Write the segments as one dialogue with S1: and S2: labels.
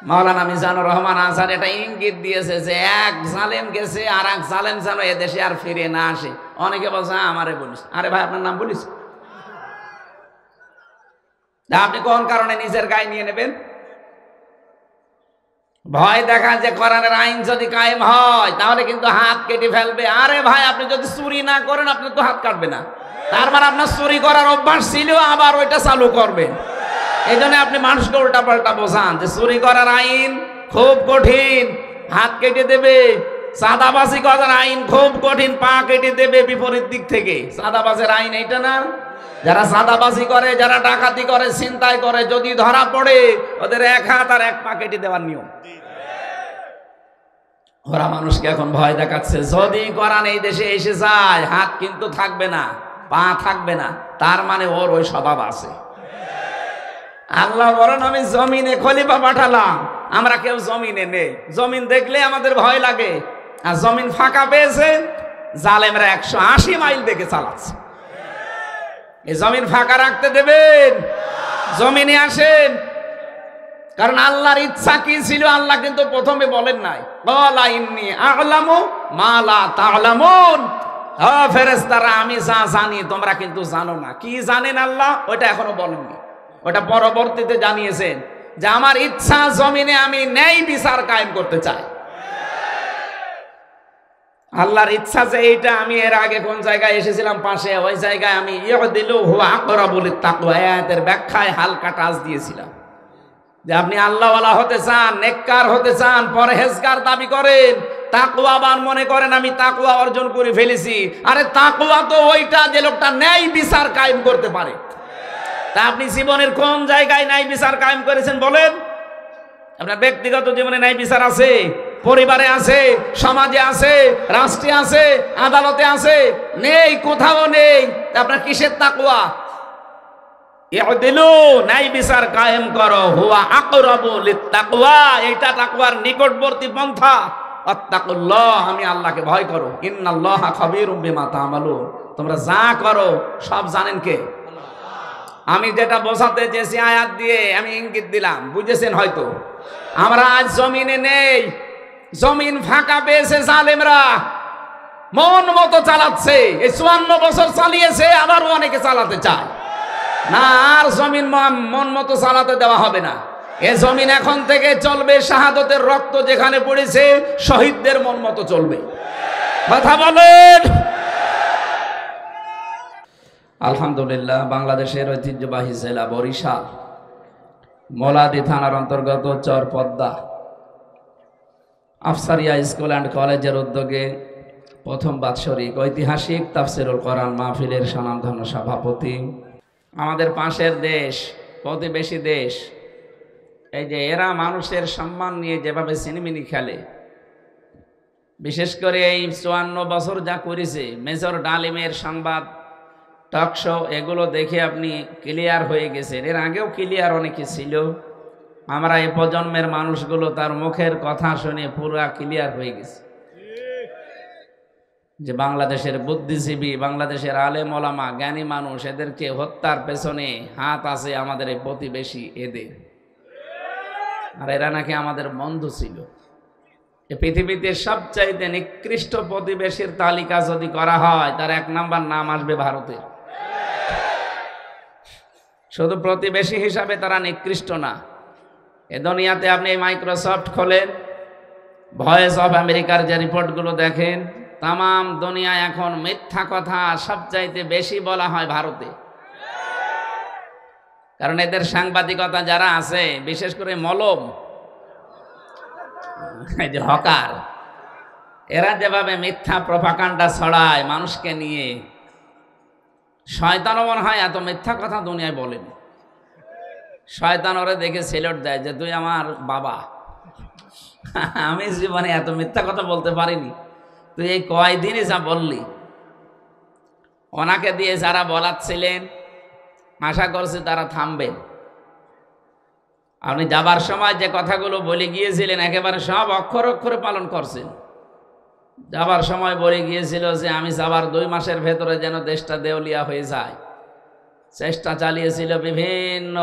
S1: মাওলানা মিজানুর রহমান আজহার এটা ইঙ্গিত দিয়েছে যে এক জালেম গেছে আর এক জালেম যেন এদেশে আর ফিরে না আসে। অনেকে বলছে আমারে বলিস, আরে ভাই আপনার নাম বলিস? আপনি কোন কারণে নিজের গায়ে নিয়ে নেবেন? ভয় দেখা যে কোরআনের আইন যদি কায়েম হয় তাহলে কিন্তু হাত কেটে ফেলবে। আরে ভাই আপনি যদি চুরি না করেন আপনি তো হাত কাটবে না, তার মানে আপনার চুরি করার অভ্যাস ছিল, আবার ওইটা চালু করবেন। এই জন্য আপনি মানুষকে উল্টা পাল্টা বোঝান যে চুরি করার আইন খুব কঠিন, হাত কেটে দেবে। চাঁদাবাজি করার আইন খুব কঠিন, পা কেটে দেবে বিপরীত দিক থেকে। চাঁদাবাজের আইন এইটা না? যারা চাঁদাবাজি করে, যারা ডাকাতি করে, ছিনতাই করে, যদি ধরা পড়ে ওদের এক হাত আর এক পা কেটে দেওয়ার নিয়ম। ওরা মানুষকে এখন ভয় দেখাচ্ছে, যদি কোরআন এই দেশে এসে যায় হাত কিন্তু থাকবে না, পা থাকবে না, তার মানে ওর ওই স্বভাব আছে। আল্লাহ বলেন আমি জমিনে খলিফা পাঠালাম, আমরা কেউ জমিনে নেই। জমিন দেখলে আমাদের ভয় লাগে, আর জমিন ফাঁকা পেয়েছে জালেমরা 180 মাইল দেখে চালাচ্ছে। এই জমিন ফাঁকা রাখতে দেবেন? জমিনে আসেন, কারণ আল্লাহর ইচ্ছা কি ছিল আল্লাহ কিন্তু প্রথমে বলেন নাই, ক্বালা ইন্নী আ'লামু মা লা তা'লামুন। ফেরেশতারা আমি যা জানি তোমরা কিন্তু জানো না। কি জানেন আল্লাহ? ওটা এখনো বলেননি, ওটা পরবর্তীতে জানিয়েছেন যে আমার ইচ্ছা জমিনে আমি ন্যায় বিচার কায়েম করতে চাই। আল্লাহর ইচ্ছা যে এইটা, আমি এর আগে কোন জায়গায় এসেছিলাম পাশে, ওই জায়গায় আমি ইয়দিলু হুয়া আকরাবু লিত-তাকওয়া আয়াতের ব্যাখ্যায় হালকা টাচ দিয়েছিলাম যে আপনি আল্লাহওয়ালা হতে চান, নেককার হতে চান, পরহেজগার দাবি করেন, তাকওয়াবান মনে করেন আমি তাকওয়া অর্জন করে ফেলেছি। আরে তাকওয়া তো ওইটা যে লোকটা ন্যায় বিচার কায়েম করতে পারে। তা আপনি জীবনের কোন জায়গায় ন্যায় বিচার কায়েম করেছেন বলেন? আপনার ব্যক্তিগত জীবনে ন্যায় বিচার আছে? পরিবারে আছে, সমাজে আছে, রাষ্ট্রে আছে, আদালতে আছে? নেই, কোথাও নেই। আপনার কিসের তাকওয়া? ইউদিলু, ন্যায় বিচার কায়েম করো, হুয়া আকরাবু লিত-তাকওয়া, এইটা তাকওয়ার নিকটবর্তী পন্থা। আত্তাকুল্লাহ, আমি আল্লাহকে ভয় করো। ইন্নাল্লাহা খাবীরুম বিমা তা'মালুন, তোমরা যা করো সব জানেন কে? আমি যেটা বোঝাতে চেয়েছি আয়াত দিয়ে আমি ইঙ্গিত দিলাম, বুঝেছেন হয়তো। আমরা আজ জমিনে নেই, জমিন ফাঁকা পেয়েছে জালেমরা, মন মতো চালাচ্ছে। এই 54 বছর চালিয়েছে, আবারও অনেকে চালাতে চায় না। আর জমিন মন মতো চালাতে দেওয়া হবে না। এ জমিন এখন থেকে চলবে শাহাদতের রক্ত যেখানে পড়েছে, শহীদদের মন মতো চলবে। কথা বলেন। আলহামদুলিল্লাহ, বাংলাদেশের ঐতিহ্যবাহী জেলা বরিশাল মোলাদি থানার অন্তর্গত চরপদ্মা আফসারিয়া স্কুল অ্যান্ড কলেজের উদ্যোগে প্রথম বাৎসরিক ঐতিহাসিক তাফসিরুল কোরআন মাহফিলের স্বনামধন্য সভাপতি, আমাদের পাশের দেশ, প্রতিবেশী দেশ, এই যে এরা মানুষের সম্মান নিয়ে যেভাবে সিনেমিনি খেলে, বিশেষ করে এই 54 বছর যা করেছে মেজর ডালিমের সংবাদ টকশো, এগুলো দেখে আপনি ক্লিয়ার হয়ে গেছেন। এর আগেও ক্লিয়ার অনেকে ছিল, আমরা এই প্রজন্মের মানুষগুলো তার মুখের কথা শুনে পুরা ক্লিয়ার হয়ে গেছে যে বাংলাদেশের বুদ্ধিজীবী, বাংলাদেশের আলেম ওলামা, জ্ঞানী মানুষ, এদেরকে হত্যার পেছনে হাত আছে আমাদের এই প্রতিবেশী এদের। আর এরা নাকি আমাদের বন্ধু ছিল। পৃথিবীতে সবচাইতে নিকৃষ্ট প্রতিবেশীর তালিকা যদি করা হয় তার 1 নাম্বার নাম আসবে ভারতের। শুধু প্রতিবেশী হিসাবে তারা নিকৃষ্ট না, এ দুনিয়াতে আপনি মাইক্রোসফট খোলেন, ভয়েস অফ আমেরিকার যে রিপোর্টগুলো দেখেন, তাম দুনিয়ায় এখন মিথ্যা কথা সবচাইতে বেশি বলা হয় ভারতে। কারণ এদের সাংবাদিকতা যারা আছে, বিশেষ করে মলম, এই যে হকার, এরা যেভাবে মিথ্যা প্রপাগান্ডা ছড়ায় মানুষকে নিয়ে, শয়তানও মনে হয় এত মিথ্যা কথা দুনিয়ায় বলেন। শয়তান ওরে দেখে সেলট দেয় যে তুই আমার বাবা, আমি জীবনে এত মিথ্যা কথা বলতে পারিনি, তুই এই কয়দিনই যা বললি। ওনাকে দিয়ে যারা বলাচ্ছিলেন আশা করছি তারা থামবেন। আপনি যাবার সময় যে কথাগুলো বলে গিয়েছিলেন একেবারে সব অক্ষরে অক্ষরে পালন করছেন। যাবার সময় বলে গিয়েছিল যে আমি যাবার 2 মাসের ভেতরে যেন দেশটা দেউলিয়া হয়ে যায়, চেষ্টা চালিয়েছিল বিভিন্ন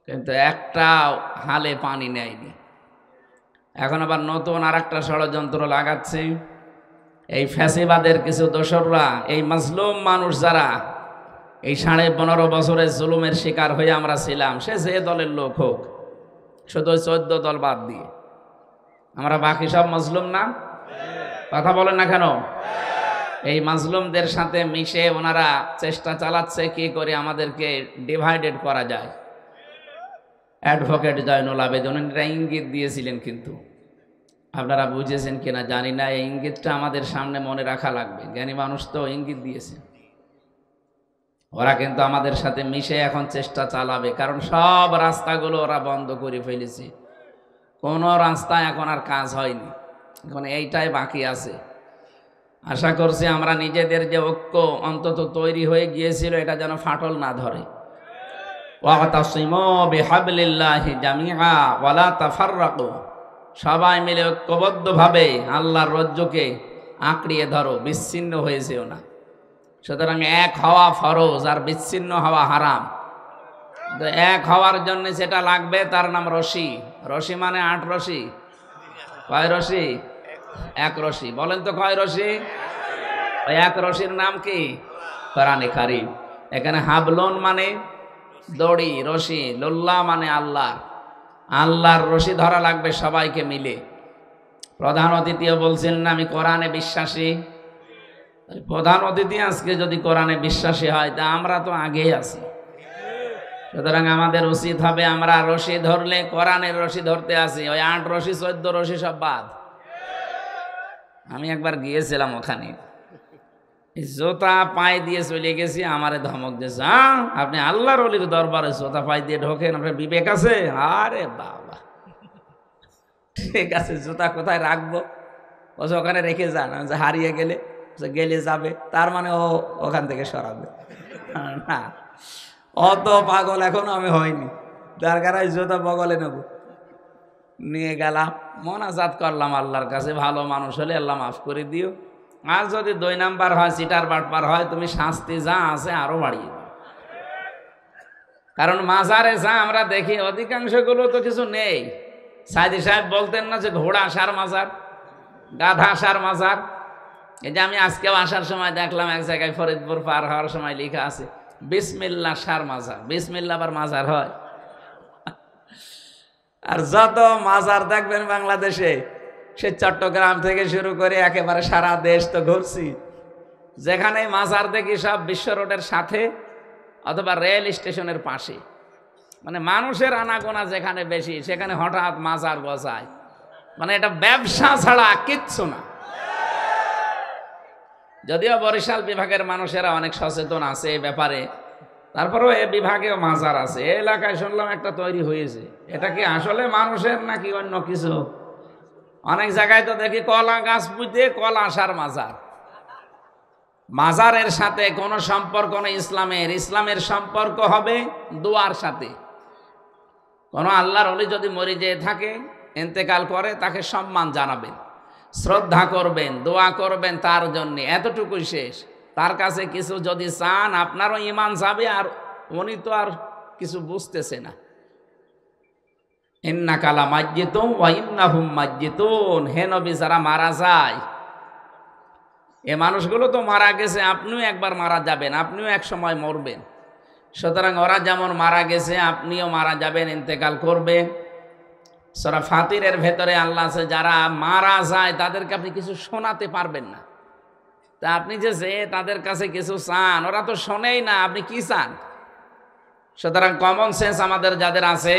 S1: কিন্তু একটা হালে পানি নেয়নি। এখন আবার নতুন আর একটা ষড়যন্ত্র লাগাচ্ছে। এই ফ্যাসিবাদের কিছু দোসররা, এই মাজলুম মানুষ যারা এই 15.5 বছরের জুলুমের শিকার হয়ে আমরা ছিলাম, সে যে দলের লোক হোক, শুধু 14 দল বাদ দিয়ে আমরা বাকি সব মাজলুম না? কথা বলেন না কেন? এই মাজলুমদের সাথে মিশে ওনারা চেষ্টা চালাচ্ছে কি করে আমাদেরকে ডিভাইডেড করা যায়। অ্যাডভোকেট জয়নুল আবেদিন এটা ইঙ্গিত দিয়েছিলেন, কিন্তু আপনারা বুঝেছেন কিনা জানি না। এই ইঙ্গিতটা আমাদের সামনে মনে রাখা লাগবে। জ্ঞানী মানুষ তো ইঙ্গিত দিয়েছে। ওরা কিন্তু আমাদের সাথে মিশে এখন চেষ্টা চালাবে, কারণ সব রাস্তাগুলো ওরা বন্ধ করে ফেলেছে। কোনো রাস্তা এখন আর কাজ হয়নি, এখন এইটাই বাকি আছে। আশা করছি আমরা নিজেদের যে ঐক্য অন্তত তৈরি হয়ে গিয়েছিল, এটা যেন ফাটল না ধরে। ওয়াতাসিমু বিহাবলিল্লাহি জামিআ ওয়ালা তাফাররাকু, সবাই মিলে ঐক্যবদ্ধভাবে আল্লাহর রজ্জুকে আঁকড়িয়ে ধরো, বিচ্ছিন্ন হয়ে যেও না। সুতরাং এক হওয়া ফরজ আর বিচ্ছিন্ন হওয়া হারাম। এক হওয়ার জন্য যেটা লাগবে তার নাম রশি। রশি মানে 8 রশি। কয় রশি? 1 রশি। বলেন তো কয় রশি? ওই 1 রশির নাম কি? কোরআনে কারীম। এখানে হাবলুন মানে দড়ি, রশি, লুল্লাহ মানে আল্লাহ। আল্লাহর রশি ধরা লাগবে সবাইকে মিলে। প্রধান অতিথিও বলছিলেন আমি কোরআনে বিশ্বাসী। প্রধান অতিথি আজকে যদি কোরআনে বিশ্বাসী হয়, তা আমরা তো আগেই আছি। সুতরাং আমাদের উচিত হবে আমরা রশি ধরলে কোরআনের রশি ধরতে আসি। ওই 8 রশি 14 রশি সব বাদ। আমি একবার গিয়েছিলাম ওখানে, জোতা পায়ে দিয়ে চলে গেছি, আমারে ধমক দিয়েছে, আপনি আল্লাহর ওলির দরবারে জোতা পায়ে দিয়ে ঢোকেন, আপনার বিবেক আছে? আরে বাবা, ঠিক আছে, জুতা কোথায় রাখবো? ও ওখানে রেখে যান, যে হারিয়ে গেলে যাবে, তার মানে ও ওখান থেকে সরাবে না। অত পাগল এখনো আমি হয়নি, দরকার হয় জুতা বগলে নেব। নিয়ে গেলাম, মোনাজাত করলাম আল্লাহর কাছে, ভালো মানুষ হলে আল্লাহ মাফ করে দিও, আর যদি 2 নাম্বার হয়, চিটার বাটপার হয়, তুমি শাস্তি যা আছে আরো বাড়িয়ে দাও। কারণ মাজারে যা আমরা দেখি অধিকাংশগুলো তো কিছু নেই। সাইদি সাহেব বলতেন না যে ঘোড়া সার মাজার, গাধা সার মাজার। এই যে আমি আজকেও আসার সময় দেখলাম এক জায়গায় ফরিদপুর পার হওয়ার সময় লেখা আছে বিসমিল্লাহ সার মাজার। বিসমিল্লাহ আবার মাজার হয়? আর যত মাজার দেখবেন বাংলাদেশে, সে চট্টগ্রাম থেকে শুরু করে একেবারে সারা দেশ তো ঘুরছি, যেখানে মাজার দেখি সব বিশ্ব রোডের সাথে অথবা রেল স্টেশনের পাশে। মানে মানুষের আনাগোনা যেখানে বেশি, সেখানে হঠাৎ মাজার বসায়। মানে এটা ব্যবসা ছাড়া কিচ্ছু না। যদিও বরিশাল বিভাগের মানুষেরা অনেক সচেতন আছে এই ব্যাপারে, তারপরেও এ বিভাগেও মাজার আছে। এই এলাকায় শুনলাম একটা তৈরি হয়েছে। এটা কি আসলে মানুষের নাকি অন্য কিছু? অনেক জায়গায় তো দেখি কলা গাছ পুঁতে কলা সার মাজার। মাজারের সাথে কোনো সম্পর্ক নেই ইসলামের। ইসলামের সম্পর্ক হবে দোয়ার সাথে। কোনো আল্লাহর ওলি যদি মরে যেয়ে থাকে, ইন্তেকাল করে, তাকে সম্মান জানাবেন, শ্রদ্ধা করবেন, দোয়া করবেন তার জন্যে, এতটুকুই শেষ। তার কাছে কিছু যদি চান, আপনারও ঈমান যাবে, আর উনি তো আর কিছু বুঝতেছে না। ইন্নাকা লামাইয়্যিতুন ওয়া ইন্নাহুম মাইয়্যিতুন। হে নবী, যারা মারা যায়, এ মানুষগুলো তো মারা গেছে, আপনিও একবার মারা যাবেন, আপনিও এক সময় মরবেন। সুতরাং ওরা যেমন মারা গেছে, আপনিও মারা যাবেন, ইন্তেকাল করবেন। সূরা ফাতিরের ভেতরে আল্লাহ আছে, যারা মারা যায় তাদেরকে আপনি কিছু শোনাতে পারবেন না। তা আপনি যে তাদের কাছে কিছু চান, ওরা তো শোনেই না, আপনি কি চান? সুতরাং কমন সেন্স আমাদের যাদের আছে,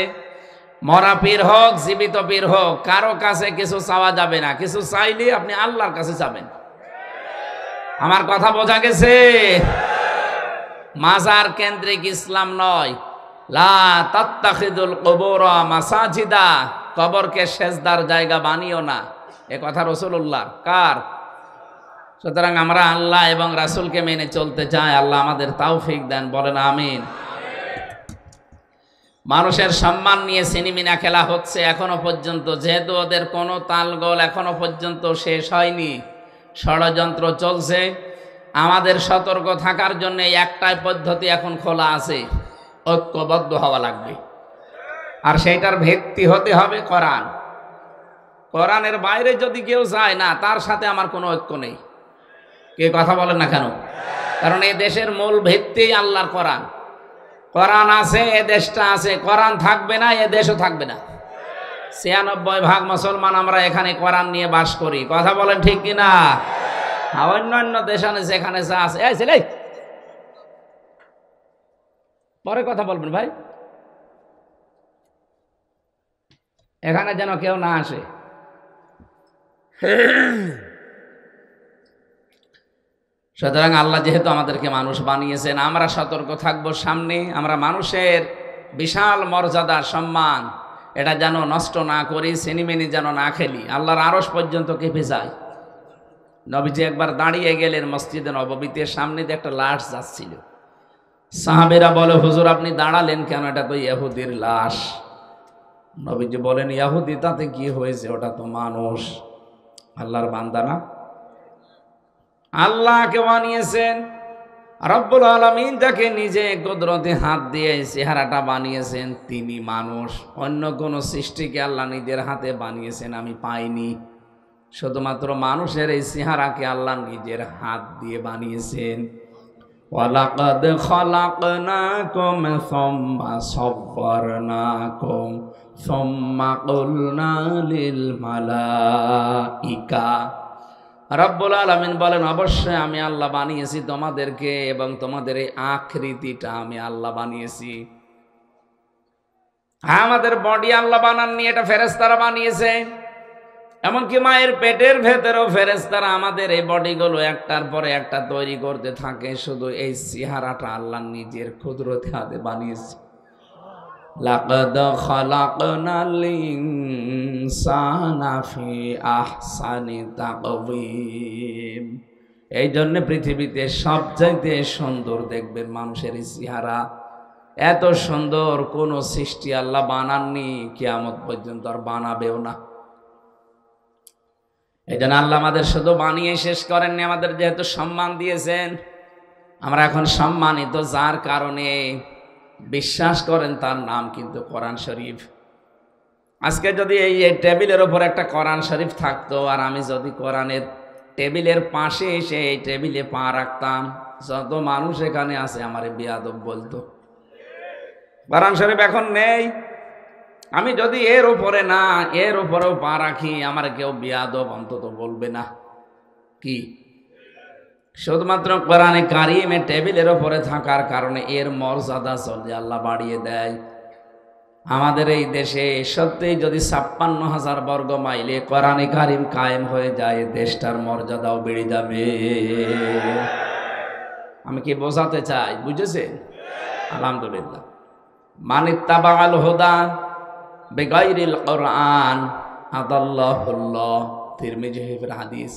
S1: মরা পীর হোক জীবিত পীর হোক, কারো কাছে কিছু চাওয়া যাবে না। কিছু চাইলে আপনি আল্লাহর কাছে যাবেন। আমার কথা বোঝা গেছে? মাজার কেন্দ্রিক ইসলাম নয়। লা তাত্তাখিদুল কুবুর মাসাজিদা, কবরকে সেজদার জায়গা বানিও না। এ কথা রাসূলুল্লাহ কার? সুতরাং আমরা আল্লাহ এবং রাসূলকে মেনে চলতে চাই। আল্লাহ আমাদের তৌফিক দেন, বলেন আমিন। মানুষের সম্মান নিয়ে সিনেমিনা খেলা হচ্ছে এখনো পর্যন্ত, যেহেতু ওদের কোনো তালগোল এখনো পর্যন্ত শেষ হয়নি, ষড়যন্ত্র চলছে। আমাদের সতর্ক থাকার জন্য একটাই পদ্ধতি এখন খোলা আছে, ঐক্যবদ্ধ হওয়া লাগবে। আর সেইটার ভিত্তি হতে হবে কোরআন। কোরআনের বাইরে যদি কেউ যায় না, তার সাথে আমার কোনো ঐক্য নেই। কে কথা বলেন না কেন? কারণ এই দেশের মূল ভিত্তি আল্লাহর কোরআন। কোরআন আছে, এ দেশটা আছে। কোরআন থাকবে না, এ দেশও থাকবে না। ৯৬% মুসলমান আমরা এখানে কোরআন নিয়ে বাস করি। কথা বলেন ঠিক কিনা? অন্যান্য দেশ আছে, যেখানে যা আছে। এই ছেলে, পরে কথা বলবেন ভাই, এখানে যেন কেউ না আসে। সুতরাং আল্লাহ যেহেতু আমাদেরকে মানুষ বানিয়েছেন, আমরা সতর্ক থাকব। সামনে আমরা মানুষের বিশাল মর্যাদা, সম্মান, এটা যেন নষ্ট না করি, সিনেমিনি যেন না খেলি। আল্লাহর আরশ পর্যন্ত কেঁপে যায়। নবীজি একবার দাঁড়িয়ে গেলেন মসজিদে নববীতে, সামনে দিয়ে একটা লাশ যাচ্ছিল। সাহাবেরা বলে, হুজুর আপনি দাঁড়ালেন কেন? এটা তো ইহুদির লাশ। নবীজি বলেন, ইহুদি তাতে কি হয়েছে? ওটা তো মানুষ, আল্লাহর বান্দা না? আল্লাহকে বানিয়েছেন রব্বুল আলামিন, যাকে নিজে কুদরতে হাত দিয়ে চেহারাটা বানিয়েছেন, তিনি মানুষ। অন্য কোন সৃষ্টিকে আল্লাহ নিজের হাতে বানিয়েছেন আমি পাইনি। শুধুমাত্র মানুষের এই চেহারাকে আল্লাহ নিজের হাত দিয়ে বানিয়েছেন। ওয়ালাকাদ খালাকনাকুম সুম্মা সাব্বারনাকুম সুম্মা কুলনা লিল মালাইকা। রব্বুল আলামিন বলেন, অবশ্যই আমি আল্লাহ বানিয়েছি তোমাদেরকে, এবং তোমাদের এই আকৃতিটা আমি আল্লাহ বানিয়েছি। আমাদের বডি আল্লাহ বানাননি, এটা ফেরেশতারা বানিয়েছে। এমনকি মায়ের পেটের ভেতরেও ফেরেশতারা আমাদের এই বডিগুলো একটার পরে একটা তৈরি করতে থাকে। শুধু এই চেহারাটা আল্লাহ নিজের কুদরতে হাতে বানিয়েছে। লাকাদ খালাকনাল ইনসানা ফি আহসানি তাকওয়িম। এই জন্য পৃথিবীতে সবচাইতে সুন্দর দেখবেন মানুষের চেহারা। এত সুন্দর কোন সৃষ্টি আল্লাহ বানাননি, কিয়ামত পর্যন্ত আর বানাবেও না। এই জন্য আল্লাহ আমাদের শুধু বানিয়ে শেষ করেননি, আমাদের যেহেতু সম্মান দিয়েছেন, আমরা এখন সম্মানিত। যার কারণে বিশ্বাস করেন, তার নাম কিন্তু কোরআন শরীফ। আজকে যদি এই টেবিলের ওপর একটা কোরআন শরীফ থাকতো, আর আমি যদি কোরআনের টেবিলের পাশে এসে এই টেবিলে পা রাখতাম, যত মানুষ এখানে আছে আমার বেয়াদব বলতো। কোরআন শরীফ এখন নেই, আমি যদি এর উপরে না এর উপরেও পা রাখি, আমার কেউ বেয়াদব অন্তত বলবে না। কি? শুধুমাত্র কোরআনে কারিমে টেবিলের উপরে থাকার কারণে এর মর্যাদা চলে আল্লাহ বাড়িয়ে দেয়। আমাদের এই দেশে সত্যিই যদি ৫৬,০০০ বর্গ মাইলে কোরআনে কারিম কায়েম হয়ে যায়, দেশটার মর্যাদাও বেড়ে যাবে। আমি কি বোঝাতে চাই? বুঝেছেন? আলহামদুলিল্লাহ। মানিত্তাবাআল হুদা বিগাইরিল কোরআন আদাল্লাহুল্লাহ। তিরমিজি শরীফের হাদিস।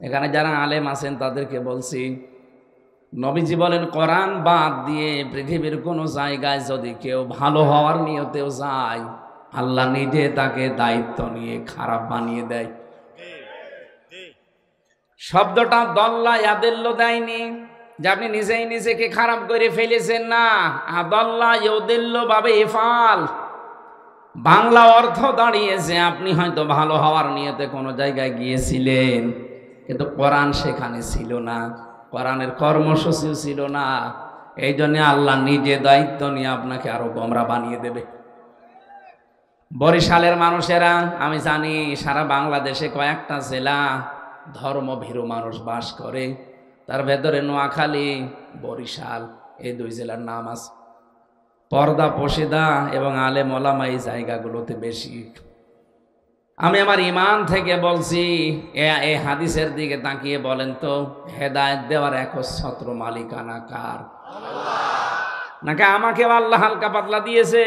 S1: এখানে যারা আলেম আছেন তাদেরকে বলছি, নবীজি বলেন, কোরআন বাদ দিয়ে পৃথিবীর কোনো জায়গায় যদি কেউ ভালো হওয়ার নিয়তেও যায়, আল্লাহ নিজে তাকে দায়িত্ব নিয়ে খারাপ বানিয়ে দেয়। শব্দটা দল্লা ইয়াদিল্লু দেয়নি যে আপনি নিজেই নিজেকে খারাপ করে ফেলেছেন, না। আদাল্লা ইউদিল্লু বাবে ইফাল, বাংলা অর্থ দাঁড়িয়েছে আপনি হয়তো ভালো হওয়ার নিয়তে কোনো জায়গায় গিয়েছিলেন, কিন্তু কোরআন সেখানে ছিল না, কোরআনের কর্মসূচিও ছিল না। এই জন্য আল্লাহ নিজে দায়িত্ব নিয়ে আপনাকে আরো গোমরা বানিয়ে দেবে। বরিশালের মানুষেরা, আমি জানি সারা বাংলাদেশে কয়েকটা জেলা ধর্মভীরু মানুষ বাস করে, তার ভেতরে নোয়াখালী, বরিশাল, এই দুই জেলার নাম আছে। পর্দা পশিদা এবং আলেম ওলামা এই জায়গাগুলোতে বেশি। আমি আমার ইমান থেকে বলছি, এই হাদিসের দিকে তাকিয়ে বলেন তো, হেদায়েত দেওয়ার একচ্ছত্র মালিকানা কার? নাকি আমাকে আল্লাহ হালকা পাতলা দিয়েছে?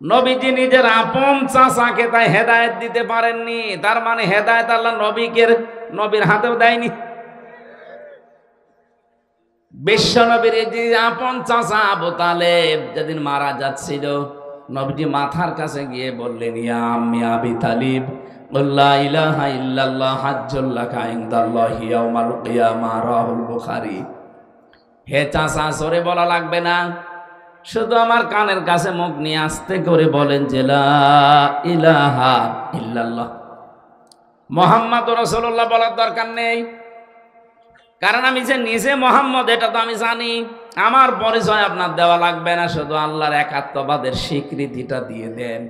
S1: নবীজি নিজের আপন চাচাকে তাই হেদায়েত দিতে পারেননি, তার মানে হেদায়েত আল্লাহ নবীর হাতেও দেয়নি। বিশ্ব নবীর যে আপন চাচা আবু তালেব যেদিন মারা যাচ্ছিল, নবীজি মাথার কাছে গিয়ে বললেন, ইয়া আম্মি আবি তালিব, লা ইলাহা ইল্লাল্লাহ হাজ্জুল লাকা ইনদাল্লাহি ইয়াউমাল কিয়ামাহ, রাহুল বুখারী। হে চাচা, সরে বলা লাগবে না, শুধু আমার কানের কাছে মুখ নিয়ে আস্তে করে বলেন যে লা ইলাহা ইল্লাল্লাহ, মুহাম্মাদুর রাসূলুল্লাহ বলার দরকার নেই। কারণ আমি যে নিজে মোহাম্মদ এটা তো আমি জানি, আমার পরিচয় আপনার দেওয়া লাগবে না, শুধু আল্লাহর একাত্মবাদের স্বীকৃতিটা দিয়ে দেন।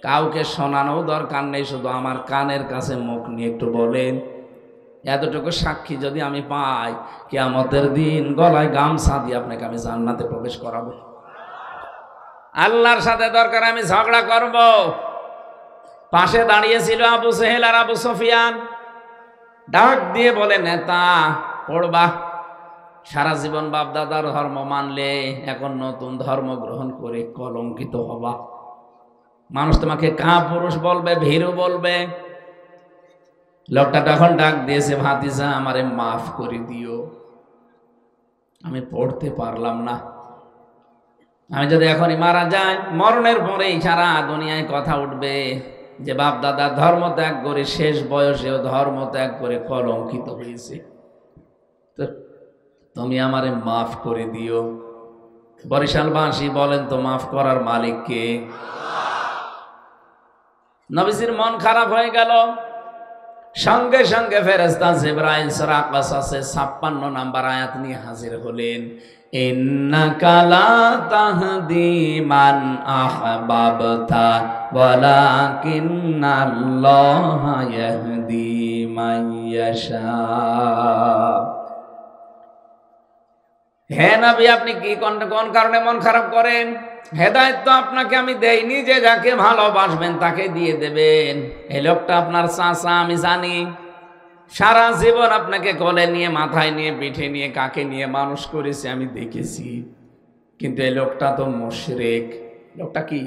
S1: কাউকে শোনানো দরকার নেই, শুধু আমার কানের কাছে মুখ নিয়ে একটু বলেন। এতটুকু সাক্ষী যদি আমি পাই, কিয়ামতের দিন গলায় গামছা দিয়ে আপনাকে আমি জান্নাতে প্রবেশ করাবো। আল্লাহর সাথে দরকার আমি ঝগড়া করব। পাশে দাঁড়িয়েছিল আবু সেহেল আর আবু সুফিয়ান, ডাক দিয়ে বলে, নেতা পড়বা, সারা জীবন বাপ দাদার ধর্ম মানলে এখন নতুন ধর্ম গ্রহণ করে কলঙ্কিত হবা। মানুষ তোমাকে কাপুরুষ বলবে, ভীরু বলবে। লোকটা তখন ডাক দিয়েছে, ভাতিজা আমারে মাফ করে দিও, আমি পড়তে পারলাম না। আমি যদি এখনই মারা যাই, মরণের পরেই সারা দুনিয়ায় কথা উঠবে যে বাপ দাদা ধর্ম ত্যাগ করে শেষ বয়সেও ধর্ম ত্যাগ করে কলঙ্কিত হয়েছে। তো তুমি আমারে মাফ করে দিও। বরিশালবাসী বলেন তো, মাফ করার মালিক কে? নবীজির মন খারাপ হয়ে গেল। সঙ্গে সঙ্গে ফেরেশতা জিবরাইল সূরা কাসাসে 56 নম্বর আয়াত নিয়ে হাজির হলেন। ইন্নাকা লা তাহদি মান আহবাবতা ওয়ালাকিন্নাল্লাহা ইয়াহদি মান ইয়াশা। হে নবী, আপনি কি কোন কারণে মন খারাপ করেন? হেদায়েত তো আপনাকে আমি দেইনি যে যাকে ভালোবাসবেন তাকে দিয়ে দেবেন। এই লোকটা আপনার চাচা, আমি জানি। সারা জীবন আপনাকে কোলে নিয়ে, মাথায় নিয়ে, পিঠে নিয়ে, কাকে নিয়ে মানুষ করেছে আমি দেখেছি। কিন্তু এই লোকটা তো মুশরিক। লোকটা কি?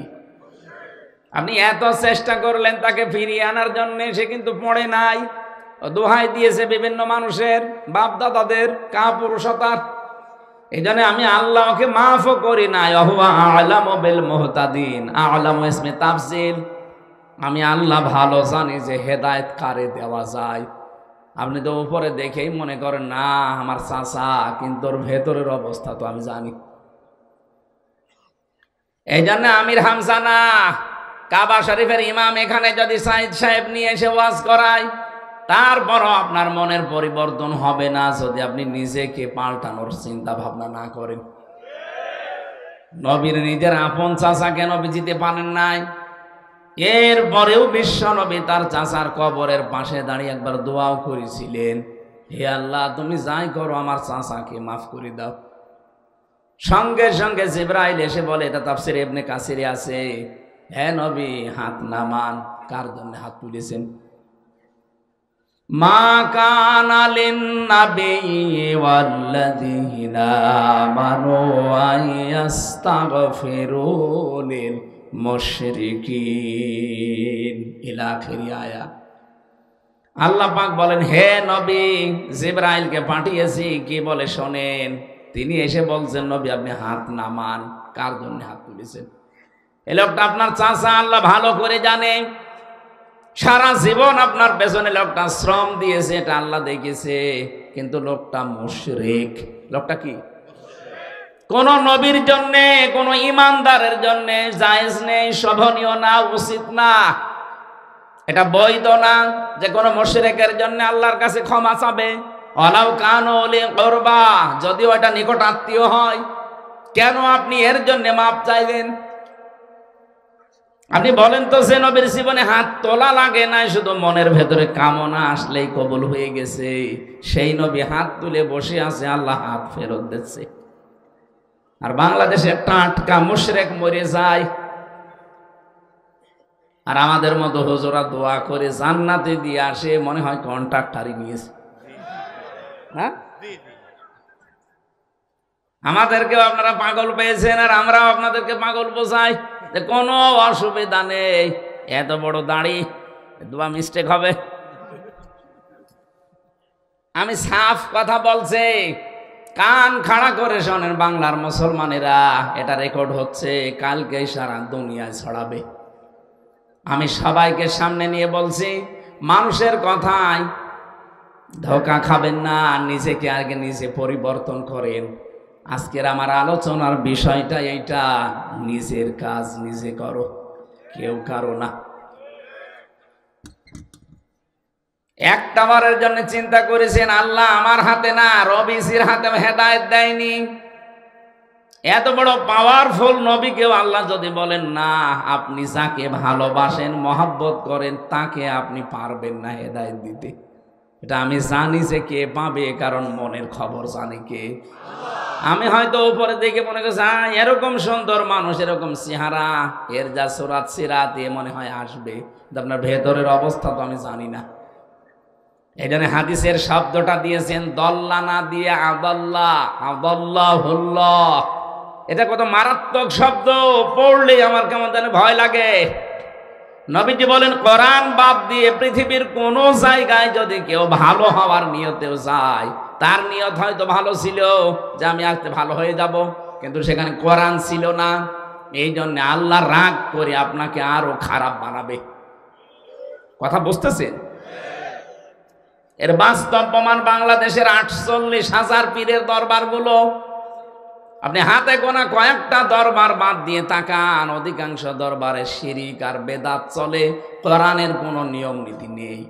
S1: আপনি এত চেষ্টা করলেন তাকে ফিরিয়ে আনার জন্য, সে কিন্তু পড়ে নাই। দোহাই দিয়েছে বিভিন্ন মানুষের, বাপ দাদাদের কাপুরুষতার। এই জন্য আমি আল্লাহকে মাফও করি নাই। হুয়া আ'লামু বিল মুহতাদিন, আ'লামু ইসমে তাফসিল। আমি আল্লাহ ভালো জানি যে হেদায়েত কারে দেওয়া যায়। আপনি তো উপরে দেখেই মনে করেন না আমার চাচা, কিন্তু ওর ভেতরের অবস্থা তো আমি জানি। এই জন্য আমির হামজা না, কাবা শরীফের ইমাম এখানে যদি সাইদ সাহেব নিয়ে এসে ওয়াজ করায়, তারপরও আপনার মনের পরিবর্তন হবে না যদি আপনি নিজেকে পাল্টানোর চিন্তা ভাবনা না করেন। নবীর নিজের আপন চাচা কেন বুঝিতে পারেন নাই? এরপরেও বিশ্ব নবী তার চাচার কবরের পাশে দাঁড়িয়ে একবার দোয়াও করেছিলেন, হে আল্লাহ তুমি যাই করো আমার চাচাকে মাফ করে দাও। সঙ্গে সঙ্গে জিবরাইল এসে বলে, এটা তাফসীরে ইবনে কাসিরে আছে, হে নবী হাত নামান। কার জন্য হাত তুলেছেন? মা কানা লিন-নাবিয়্যি ওয়াল্লাযীনা আমানু আইয়াস্তাগফিরু লিল মুশরিকিন ইলা আখিরি আয়াত। আল্লাহ পাক বলেন, হে নবী, জিবরাইলকে পাঠিয়েছি, কি বলে শোনেন। তিনি এসে বলছেন, নবী আপনি হাত নামান। কার জন্য হাত তুলেছেন? এই লোকটা আপনার চাচা, আল্লাহ ভালো করে জানে। সারা জীবন আপনার পেছনে লোকটা শ্রম দিয়েছে, এটা আল্লাহ দেখেছে। কিন্তু লোকটা মুশরিক। লোকটা কি? কোন নবীর জন্য, কোন ইমানদারের জন্য জায়েজ নেই, শোভনীয় না, উচিত না, এটা বৈধ না যে কোনো মুশরিকের জন্য আল্লাহর কাছে ক্ষমা চাবে। ওয়ালাউ কানু উলি কুরবা, যদিও এটা নিকট আত্মীয় হয়। কেন আপনি এর জন্য মাপ চাইলেন? আপনি বলেন তো, যে নবীর জীবনে হাত তোলা লাগে নাই, শুধু মনের ভেতরে কামনা আসলেই কবুল হয়ে গেছে, সেই নবী হাত তুলে বসে আছে, আল্লাহ হাত ফেরত দিচ্ছে। আর বাংলাদেশে টাটকা মুশরিক মরে যায়, আর আমাদের মতো হুজুরা দোয়া করে জান্নাতে দিয়ে আসে, মনে হয় কন্ট্রাক্টারই নিয়েছে। হ্যাঁ, আমাদেরকেও আপনারা পাগল পেয়েছেন, আর আমরাও আপনাদেরকে পাগল বোঝাই যে কোনো অসুবিধা নেই, এত বড় দাড়ি, দোয়া মিস্টেক হবে। আমি সাফ কথা বলছি, কান খাড়া করে শোনেন বাংলার মুসলমানেরা, এটা রেকর্ড হচ্ছে, কালকে সারা দুনিয়ায় ছড়াবে। আমি সবাইকে সামনে নিয়ে বলছি, মানুষের কথায় ধোঁকা খাবেন না, নিজেকে আগে নিজে পরিবর্তন করেন। আজকের আমার আলোচনার বিষয়টা এইটা, নিজের কাজ নিজে করো, কেউ কারো না। একটা বারের জন্য চিন্তা করেছেন আল্লাহ আমার হাতে না, রবিসির হাতে হেদায়েত দেয়নি? এত বড় পাওয়ারফুল নবীকেও আল্লাহ যদি বলেন না, আপনি যাকে ভালোবাসেন মহব্বত করেন তাকে আপনি পারবেন না হেদায়েত দিতে। এটা আমি জানি যে কে পাবে, কারণ মনের খবর জানি কে। আমি হয়তো উপরে দেখে মনে করছি এরকম সুন্দর মানুষ, এরকম চেহারা, এর যা সুরাত সিরাত, এ মনে হয় আসবে, আপনার ভেতরের অবস্থা তো আমি জানি না। এই জন্য হাদিসের শব্দটা দিয়েছেন দল্লানা দিয়ে আদাল্লাহ, আদাল্লাহুল্লাহ। এটা কত মারাত্মক শব্দ, পড়লে আমার কেমন যেন ভয় লাগে। নবীজি বলেন কোরআন বাদ দিয়ে পৃথিবীর কোন জায়গায় যদি কেউ ভালো হওয়ার নিয়তেও যায়, তার নিয়ত হয়তো ভালো ছিল যে আমি আজকে ভালো হয়ে যাব, কিন্তু সেখানে কোরআন ছিল না। এই জন্য আল্লাহ রাগ করে আপনাকে আরো খারাপ বানাবে। কথা বুঝতেছেন? এর বাস্তব প্রমাণ বাংলাদেশের 48,000 পীরের দরবারগুলো। আপনি হাতে গোনা কয়েকটা দরবার বাদ দিয়ে তাকান, অধিকাংশ দরবারে শিরিক আর বেদাত চলে, কোরআনের কোনো নিয়ম নীতি নেই।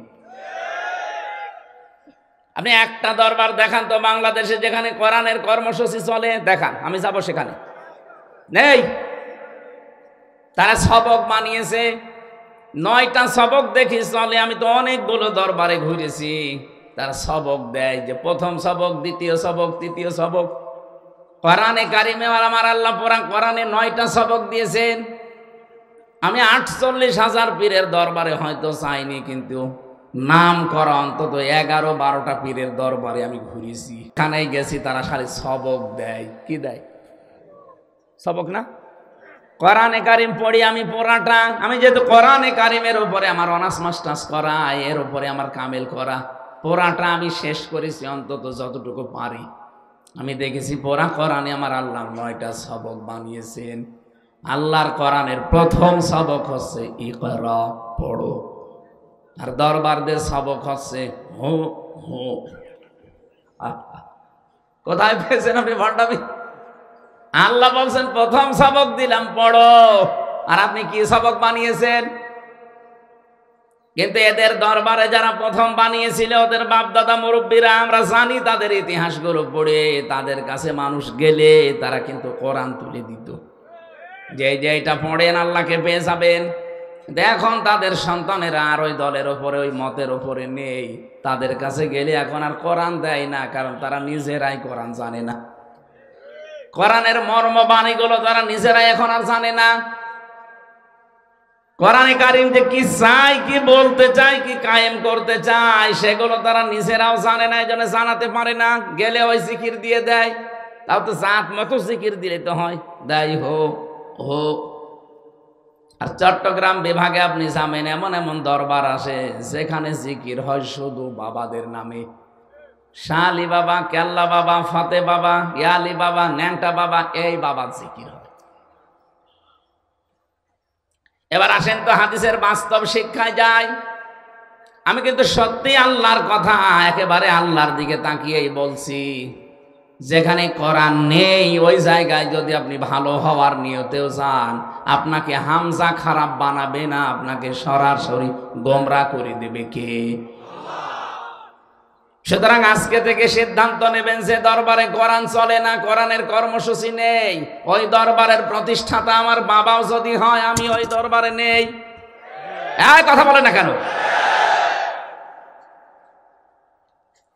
S1: আপনি একটা দরবার দেখান তো বাংলাদেশে যেখানে কোরআনের কর্মসূচি চলে, দেখান, আমি যাব সেখানে। নেই। তারা সবক বানিয়েছে, 9টা সবক দেখি চলে। আমি তো অনেকগুলো দরবারে ঘুরেছি, তারা সবক দেয় যে প্রথম সবক, দ্বিতীয় সবক, তৃতীয় সবক। কোরআনে কারিমে আমার আল্লাহ কোরআনে 9টা সবক দিয়েছেন। আমি 48,000 পীরের দরবারে হয়তো চাইনি, কিন্তু নাম করা অন্তত 11-12টা পীরের দরবারে আমি ঘুরেছি। এখানে গেছি, তারা খালি সবক দেয়। কি দেয়? সবক না? কোরআনে কারিম পড়ি আমি পড়াটা, আমি যেহেতু কোরআনে কারিমের উপরে আমার অনার্স মাস্টার্স করা, এর উপরে আমার কামেল করা, পড়াটা আমি শেষ করেছি অন্তত যতটুকু পারি। আমি দেখেছি পড়া কোরআনে আমার আল্লাহ 9টা সবক বানিয়েছেন। আল্লাহর কোরআনের প্রথম সবক হচ্ছে ইকরা, পড়ো। আর দরবারদের সবক হচ্ছে হো হো। কোথায় পেয়েছেন আপনি ভণ্ডামি? আল্লাহ বলছেন প্রথম সবক দিলাম পড়ো, আর আপনি কি সবক বানিয়েছেন? কিন্তু এদের দরবারে যারা প্রথম বানিয়েছিল, ওদের বাপ দাদা মুরব্বীরা, আমরা জানি তাদের ইতিহাসগুলো পড়ে, তাদের কাছে মানুষ গেলে তারা কিন্তু কোরআন তুলে দিত, যে এটা পড়েন আল্লাহকে পেয়ে যাবেন। এখন তাদের সন্তানেরা আর ওই দলের ওপরে, ওই মতের ওপরে নেই। তাদের কাছে গেলে এখন আর কোরআন দেয় না, কারণ তারা নিজেরাই কোরআন জানে না। কোরআনের মর্ম বাণীগুলো তারা নিজেরাই এখন আর জানে না। কোরআনে কারিম যে কি চাই, কি বলতে চাই, কি কায়েম করতে চাই, সেগুলো তারা নিজেরাও জানে না, এই জন্য জানাতে পারে না। গেলে ওই জিকির দিয়ে দেয়, তাও তো জাত মতো জিকির দিলে তো হয়, দেয় হো হো। আর চট্টগ্রাম বিভাগে আপনি যাবেন, এমন এমন দরবার আসে যেখানে জিকির হয় শুধু বাবাদের নামে। শাহ আলী বাবা, কেল্লা বাবা, ফাতে বাবা, ইয়ালি বাবা, ন্যাংটা বাবা, এই বাবার জিকির হয়। এবার আসেন তো হাদিসের বাস্তব শিক্ষায় যাই। আমি কিন্তু সত্যি আল্লাহর কথা একেবারে আল্লাহর দিকে তাকিয়েই বলছি। যেখানে কোরআন নেই ওই জায়গায় যদি আপনি ভালো হওয়ার নিয়তেও যান, আপনাকে হামজা খারাপ বানাবে না, আপনাকে সরাসরি গোমরাহ করে দেবে কে? সুতরাং আজকে থেকে সিদ্ধান্ত নেবেন যে দরবারে কোরআন চলে না, কোরআনের কর্মসূচি নেই, ওই দরবারের প্রতিষ্ঠাতা আমার বাবাও যদি হয়, আমি ওই দরবারে নেই। কথা বলে না কেন?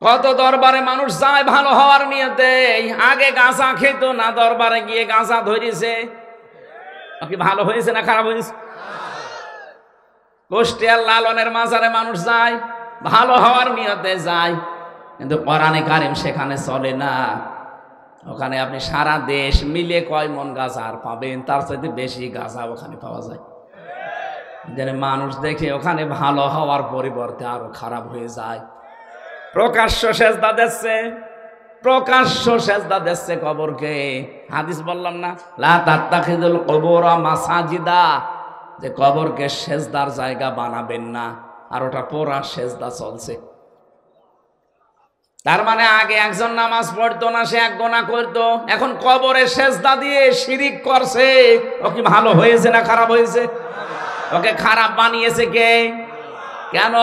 S1: কত দরবারে মানুষ যায় ভালো হওয়ার নিয়তে, আগে গাঁজা খেত না, দরবারে গিয়ে গাঁজা ধরেছে, কি ভালো হয়েছে না খারাপ হয়েছে? কুষ্টিয়ার লালনের মাজারে মানুষ যায় ভালো হওয়ার নিয়তে যায়, কিন্তু কোরআনে কারিম সেখানে চলে না। ওখানে আপনি সারা দেশ মিলে কয় মন গাঁজা আর পাবেন, তার চাইতে বেশি গাঁজা ওখানে পাওয়া যায়। যেন মানুষ দেখে ওখানে ভালো হওয়ার পরিবর্তে আরো খারাপ হয়ে যায়। প্রকাশ্য সেজদা দিচ্ছে, প্রকাশ্য সেজদা দিচ্ছে কবরকে। হাদিস বললাম না, লা তাত্তাখিযুল কুবুর মাসাজিদা, যে কবরকে সেজদার জায়গা বানাবেন না, আর ওটা পুরা সেজদা চলছে। তার মানে আগে একজন নামাজ পড়তো না, সে এক গোনা করতো, এখন কবরে সেজদা দিয়ে শিরিক করছে। ও কি ভালো হয়েছে না খারাপ হয়েছে? ওকে খারাপ বানিয়েছে কে? কেন?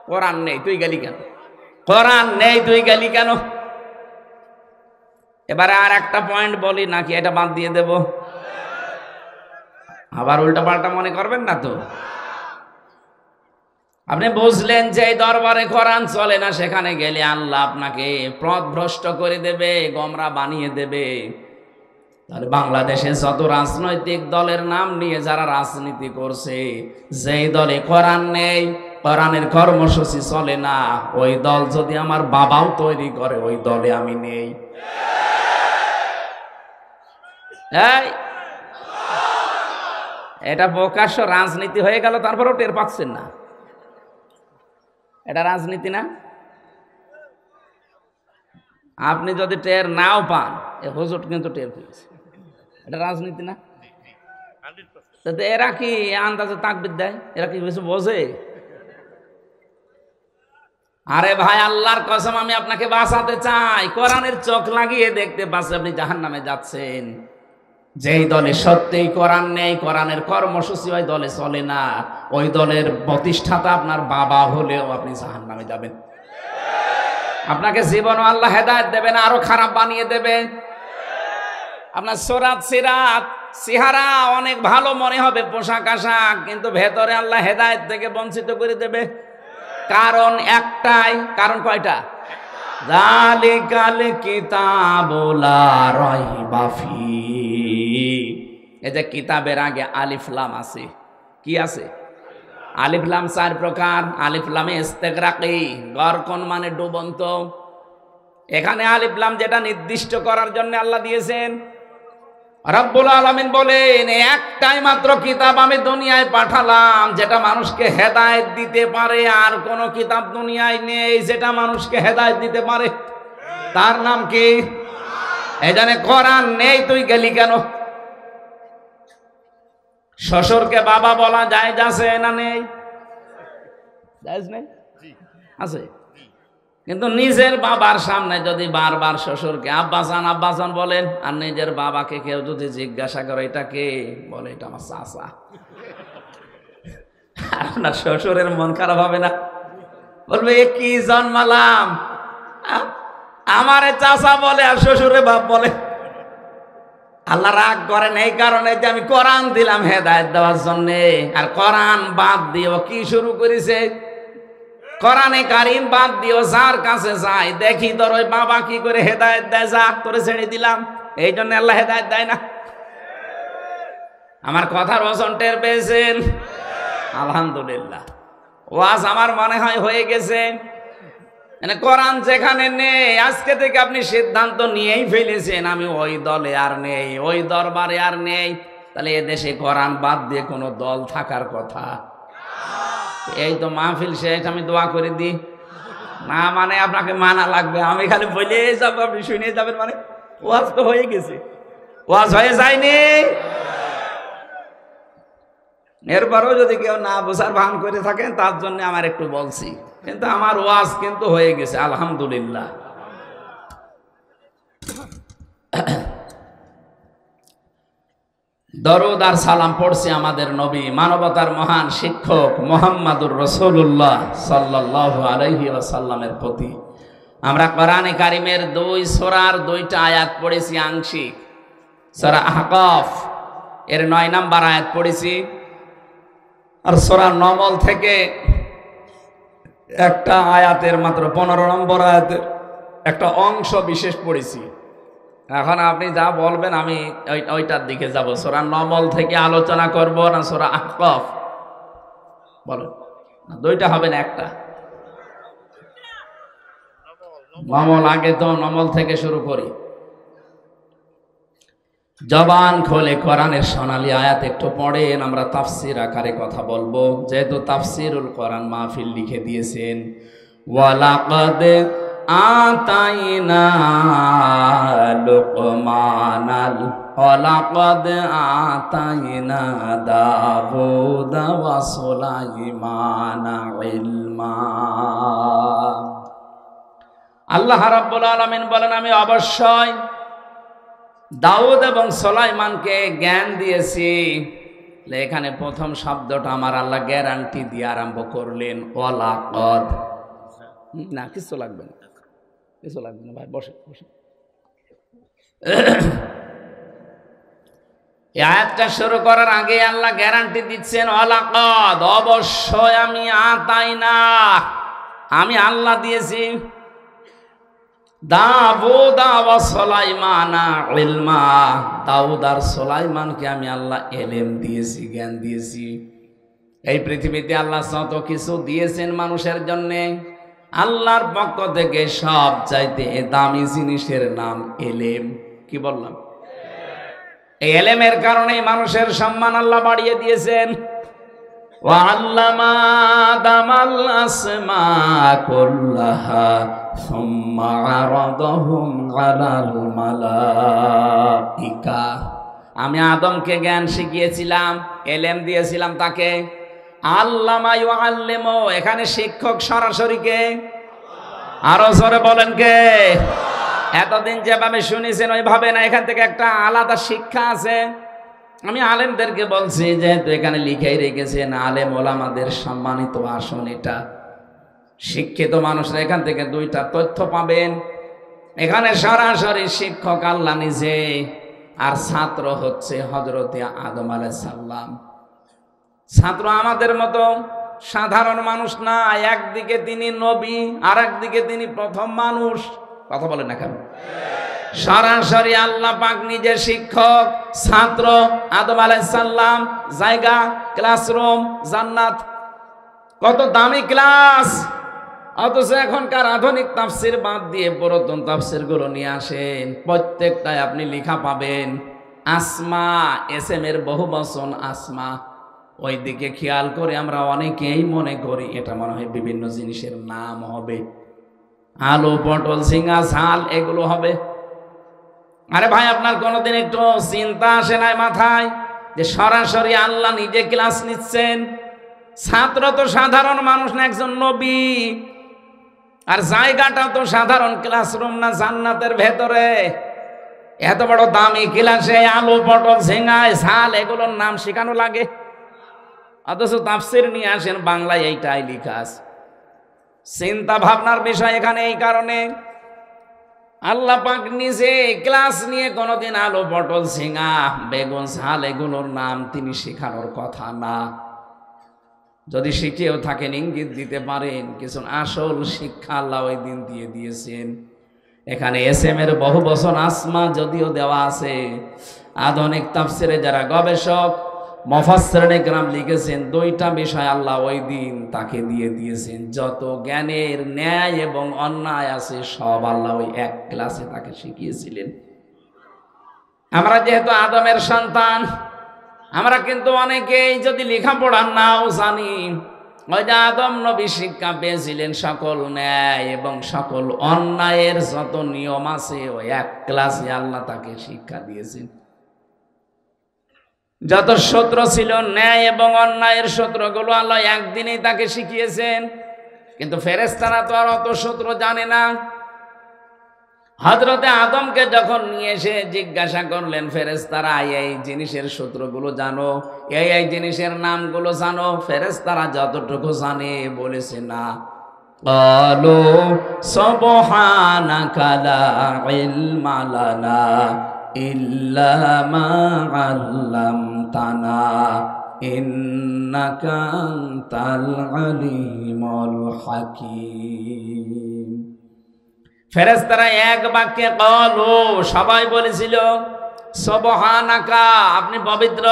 S1: কোরআন নেই, তুই গেলি কেন? কোরআন নেই, তুই গেলি কেন? এবারে আর একটা পয়েন্ট বলি, নাকি এটা বাদ দিয়ে দেব? আবার উল্টা পাল্টা মনে করবেন না তো? আপনি বুঝলেন যে এই দরবারে কোরআন চলে না, সেখানে গেলে আল্লাহ আপনাকে পথভ্রষ্ট করে দেবে, গোমরা বানিয়ে দেবে। তাহলে বাংলাদেশে যত রাজনৈতিক দলের নাম নিয়ে যারা রাজনীতি করছে, যেই দলে কোরআন নেই, কোরআনের কর্মসূচি চলে না, ওই দল যদি আমার বাবাও তৈরি করে, ওই দলে আমি নেই। এটা প্রকাশ্য রাজনীতি হয়ে গেল, তারপরেও টের পাচ্ছেন না। এটা রাজনীতি না? আপনি যদি টের নাও পান, এ হুজুর কিন্তু টের পেয়েছে। এটা রাজনীতি না? এরা কি আন্দাজে তাকবীর দেয়? এরা কি কিছু বোঝে? আরে ভাই, আল্লাহর কসম, আমি আপনাকে বাঁচাতে চাই। কোরআনের চোখ লাগিয়ে দেখতে পাচ্ছি আপনি জাহান্নামে যাচ্ছেন। যেই দলে সত্যিই কোরআন নেই, কোরআনের কর্মসূচি ওই দলে চলে না, ওই দলের প্রতিষ্ঠাতা আপনার বাবা হলেও আপনি জাহান্নামে যাবেন। আপনাকে জীবনও আল্লাহ হেদায়েত দেবে না, আরো খারাপ বানিয়ে দেবে। আপনার সুরাত সিরাত চেহারা অনেক ভালো মনে হবে, পোশাক আশাক, কিন্তু ভেতরে আল্লাহ হেদায়েত থেকে বঞ্চিত করে দেবে। কারণ একটাই। কারণ কয়টা? যালিকাল কিতাবু লা রাইবা ফীহি। এই যে কিতাবের আগে আলিফ লাম আছে, কি আছে? আলিফ লাম 4 প্রকার। আলিফ লামে ইস্তেগরাকি, গরকন মানে ডুবন্ত। এখানে আলিফ লাম যেটা নির্দিষ্ট করার জন্য আল্লাহ দিয়েছেন। রব্বুল আলামিন বলেন, একটাই মাত্র কিতাব আমি দুনিয়ায় পাঠালাম যেটা মানুষকে হেদায়েত দিতে পারে, আর কোন কিতাব দুনিয়ায় নেই যেটা মানুষকে হেদায়েত দিতে পারে। তার নাম কি? এখানে কোরআন নেই, তুই গেলি কেন? শ্বশুরকে বাবা বলা জায়েজ আছে না নেই? জায়েজ নেই? আছে। কিন্তু নিজের বাবার সামনে যদি বারবার শ্বশুরকে আব্বাসান আব্বাসান বলেন, আর নিজের বাবাকে কেউ যদি জিজ্ঞাসা করে এটা কে, বলে এটা আমার চাচা, আপনার শ্বশুরের মন খারাপ হবে না? বলবে এ কি জন্মালাম, আমারে চাচা বলে আর শ্বশুরে বাপ বলে। আল্লাহ রাগ করেন এই কারণে যে আমি কোরআন দিলাম হেদায়েত দেওয়ার জন্য, আর কোরআন বাদ দিও কি শুরু করেছে? কোরআনে কারিম বাদ দিও, যার কাছে যাই দেখি তোর ওই বাবা কি করে হেদায়েত দেয়, যা তোরে ছেড়ে দিলাম। এই জন্য আল্লাহ হেদায়েত দেয় না। আমার কথার ওজন টের পেয়েছেন? আলহামদুলিল্লাহ, ওয়াজ আমার মনে হয় হয়ে গেছে। মানে কোরআন যেখানে নেই, আজকে থেকে আপনি সিদ্ধান্ত নিয়েই ফেলেছেন আমি ওই দলে আর নেই, ওই দরবারে আর নেই। তাহলে এদেশে কোরআন বাদ দিয়ে কোনো দল থাকার কথা? এই তো মাহফিল শেষ, আমি দোয়া করে দিই না, মানে আপনাকে মানা লাগবে। আমি খালি বলে যাবো, আপনি শুনে যাবেন, মানে ওয়াজ তো হয়ে গেছে। ওয়াজ হয়ে যায়নি? এরপরও যদি কেউ না বোঝার ভান করে থাকেন, তার জন্য আমার একটু বলছি, কিন্তু আমার ওয়াজ কিন্তু হয়ে গেছে আলহামদুলিল্লাহ। দরুদ আর সালাম পড়ছি আমাদের নবী, মানবতার মহান শিক্ষক মুহাম্মাদুর রাসূলুল্লাহ সাল্লাল্লাহু আলাইহি ওয়াসাল্লামের প্রতি। আমরা কোরআনে কারিমের 2 সূরার 2টা আয়াত পড়েছি আংশিক। সূরা আহকাফ এর 9 নম্বর আয়াত পড়েছি, আর সূরা নমল থেকে একটা আয়াতের মাত্র 15 নম্বর আয়াতের একটা অংশ বিশেষ পড়েছি। এখন আপনি যা বলবেন আমি ওইটার দিকে যাব। সূরা নমল থেকে আলোচনা করব না সূরা আহকাফ? বলেন না, 2টা হবে না, একটা। নমল আগে, তো নমল থেকে শুরু করি। জবান খোলে কোরআনের সোনালী আয়াত একটু পড়েন, আমরা তাফসীর আকারে কথা বলবো, যেহেতু তাফসীরুল কোরআন মাহফিল লিখে দিয়েছেন। ওয়ালাকাদ আতাইনা লুকমানাল ওয়ালাকাদ আতাইনা দাউদা ওয়া সুলাইমানা ইলমা। আল্লাহ রাব্বুল আলামিন বলেন, আমি অবশ্যই দাউদ এবং সুলাইমানকে জ্ঞান দিয়েছি। এখানে প্রথম শব্দটা আমার আল্লাহ গ্যারান্টি দিয়ে আরম্ভ করলেন, ওয়ালাকাদ। না কিছু লাগবে না, কিছু লাগবে না ভাই, বসে বসে। এই আয়াতটা শুরু করার আগে আল্লাহ গ্যারান্টি দিচ্ছেন, ওয়ালাকাদ, অবশ্যই আমি আতাইনা, আমি আল্লাহ দিয়েছি দাউদ ওয়া সুলাইমানা ইলমা, দাউদ আর সুলাইমানকে আমি আল্লাহ ইলম দিয়েছি, জ্ঞান দিয়েছি। এই পৃথিবীতে আল্লাহ যত কিছু দিয়েছেন মানুষের জন্য, আল্লাহর পক্ষ থেকে সব চাইতে দামি জিনিসের নাম ইলম। কি বললাম? এই ইলমের কারণে মানুষের সম্মান আল্লাহ বাড়িয়ে দিয়েছেন। ওয়াল্লামা আদামাল আসমা কুল্লাহা সুম্মা আরাদাহুম আলাল মালাইকা, আমি আদমকে জ্ঞান শিখিয়েছিলাম, ইলম দিয়েছিলাম তাকে। আল্লামা ইউআল্লিমু, এখানে শিক্ষক সরাসরি কে? আরো জোরে বলেন কে? এতদিন যেভাবে শুনেছেন ওইভাবে না, এখান থেকে একটা আলাদা শিক্ষা আছে। আমি আলেমদেরকে বলছি, যেহেতু এখানে লিখেই রেখেছেন আলেম ওলামাদের সম্মানিত আসন এটা, শিক্ষিত মানুষরা এখান থেকে দুইটা তথ্য পাবেন। এখানে সরাসরি শিক্ষক আল্লাহ নিজে, আর ছাত্র হচ্ছে হযরতে আদম আলাইহিস সালাম। ছাত্র আমাদের মতো সাধারণ মানুষ না, একদিকে তিনি নবী আর একদিকে তিনি প্রথম মানুষ। কথা বলেন না কেন? সরাসরি আল্লাহ পাক নিজে শিক্ষক, ছাত্র আদম আলাইহিস সালাম, জায়গা ক্লাসরুম জান্নাত। কত দামি ক্লাস! অথচ এখনকার আধুনিক তাফসির বাদ দিয়ে পুরাতন তাফসির গুলো নিয়ে আসেন, প্রত্যেকটায় আপনি লেখা পাবেন আসমা, এসএম এর বহুবচন আসমা। ওই দিকে খেয়াল করে আমরা অনেকেই মনে করি এটা মনে হয় বিভিন্ন জিনিসের নাম হবে, আলু পটল ঝিঙ্গা ঝাল এগুলো হবে। আরে ভাই, আপনার কোনোদিন একটু চিন্তা আসে নাই মাথায় যে সরাসরি আল্লাহ নিজে ক্লাস নিচ্ছেন? ছাত্র তো সাধারণ মানুষ না, একজন নবী। আর জায়গাটা তো সাধারণ ক্লাসরুম না, জান্নাতের ভেতরে। এত বড় দামি ক্লাসে আলু পটল ঝিঙ্গা ঝাল এগুলোর নাম শেখানো লাগে, অথচ তাফসির নিয়ে আসেন বাংলায় এইটাই লেখা আছে। চিন্তা ভাবনার বিষয় এখানে। এই কারণে আল্লাহ পাক নিজে ক্লাস নিয়ে কোনোদিন আলু পটল ঝিঙ্গা বেগুন ঝাল এগুলোর নাম তিনি শেখানোর কথা না। যদি শিখেও থাকেন ইঙ্গিত দিতে পারেন কিছু আসল শিক্ষা আল্লাহ ওই দিন দিয়ে দিয়েছেন। এখানে এসএম এর বহুবচন আসমা যদিও দেওয়া আছে, আধুনিক তাফসিরে যারা গবেষক মুফাসসিরিনে কেরাম লিখেছেন দুইটা বিষয় আল্লাহ ওই দিন তাকে দিয়ে দিয়েছেন। যত জ্ঞানের ন্যায় এবং অন্যায় আছে সব আল্লাহ ওই এক ক্লাসে তাকে শিখিয়েছিলেন। আমরা যেহেতু আদমের সন্তান, আমরা কিন্তু অনেকেই যদি লেখাপড়া নাও জানি, ওই যে আদম নবী শিক্ষা পেয়েছিলেন সকল ন্যায় এবং সকল অন্যায়ের যত নিয়ম আছে ওই এক ক্লাসে আল্লাহ তাকে শিক্ষা দিয়েছেন। যত সূত্র ছিল ন্যায় এবং অন্যায়ের সূত্রগুলো আল্লাহ একদিনেই তাকে শিখিয়েছেন। কিন্তু ফেরেশতারা তো আর অত সূত্র জানে না। হযরতে আদমকে যখন নিয়ে এসে জিজ্ঞাসা করলেন ফেরেশতারা, এই জিনিসের সূত্রগুলো জানো, এই জিনিসের নামগুলো জানো? ফেরেশতারা যতটুকু জানে বলেছে না। ক্বালু সুবহানাকা লা ইলমা লানা ইল্লা মা আল্লামতানা ইন্নাকা আনতাল আলিমুল হাকীম। ফেরেশতারা এক বাক্যে ক্বালু, সবাই বলেছিল সুবহানাকা, আপনি পবিত্র,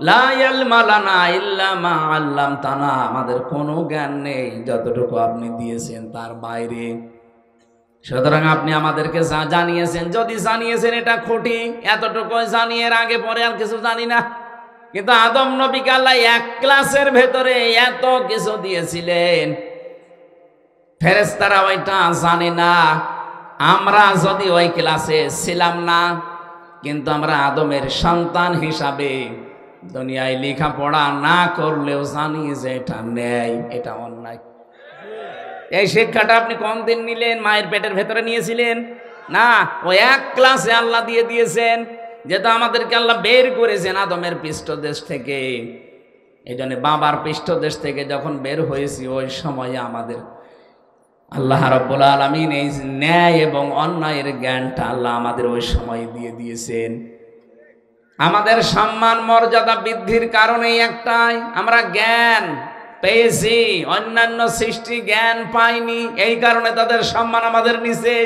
S1: লা ইলমা লানা ইল্লা মা আল্লামতানা, আমাদের কোনো জ্ঞান নেই যতটুকু আপনি দিয়েছেন তার বাইরে। সুতরাং আপনি আমাদেরকে যা জানিয়েছেন, যদি জানিয়েছেন এটা খুঁটি, এতটুকু জানিয়ে এর আগে পরে আর কিছু জানি না। কিন্তু আদম নবীকে আল্লাহ এক ক্লাসের ভেতরে এত কিছু দিয়েছিলেন, ফেরেশতারা ওইটা জানে না। আমরা যদি ওই ক্লাসে ছিলাম না, কিন্তু আমরা আদমের সন্তান হিসাবে দুনিয়ায় লেখাপড়া না করলেও জানি যে এটা ন্যায়, এটা অন্যায়। এই শিক্ষাটা আপনি কোন দিন নিলেন? মায়ের পেটের ভেতরে নিয়েছিলেন না, ও এক ক্লাসে আল্লাহ দিয়ে দিয়েছেন। যেটা আমাদেরকে আল্লাহ বের করেছেন আদমের পৃষ্ঠদেশ থেকে, এই জন্য বাবার পৃষ্ঠদেশ থেকে যখন বের হয়েছি ওই সময়ে আমাদের আল্লাহ রাব্বুল আলামিন এই ন্যায় এবং অন্যায়ের জ্ঞানটা আল্লাহ আমাদের ওই সময় দিয়ে দিয়েছেন। আমাদের সম্মান মর্যাদা বৃদ্ধির কারণে একটাই, আমরা জ্ঞান পেয়েছি, অন্যান্য সৃষ্টি জ্ঞান পায়নি, এই কারণে তাদের সম্মান আমাদের নিচে।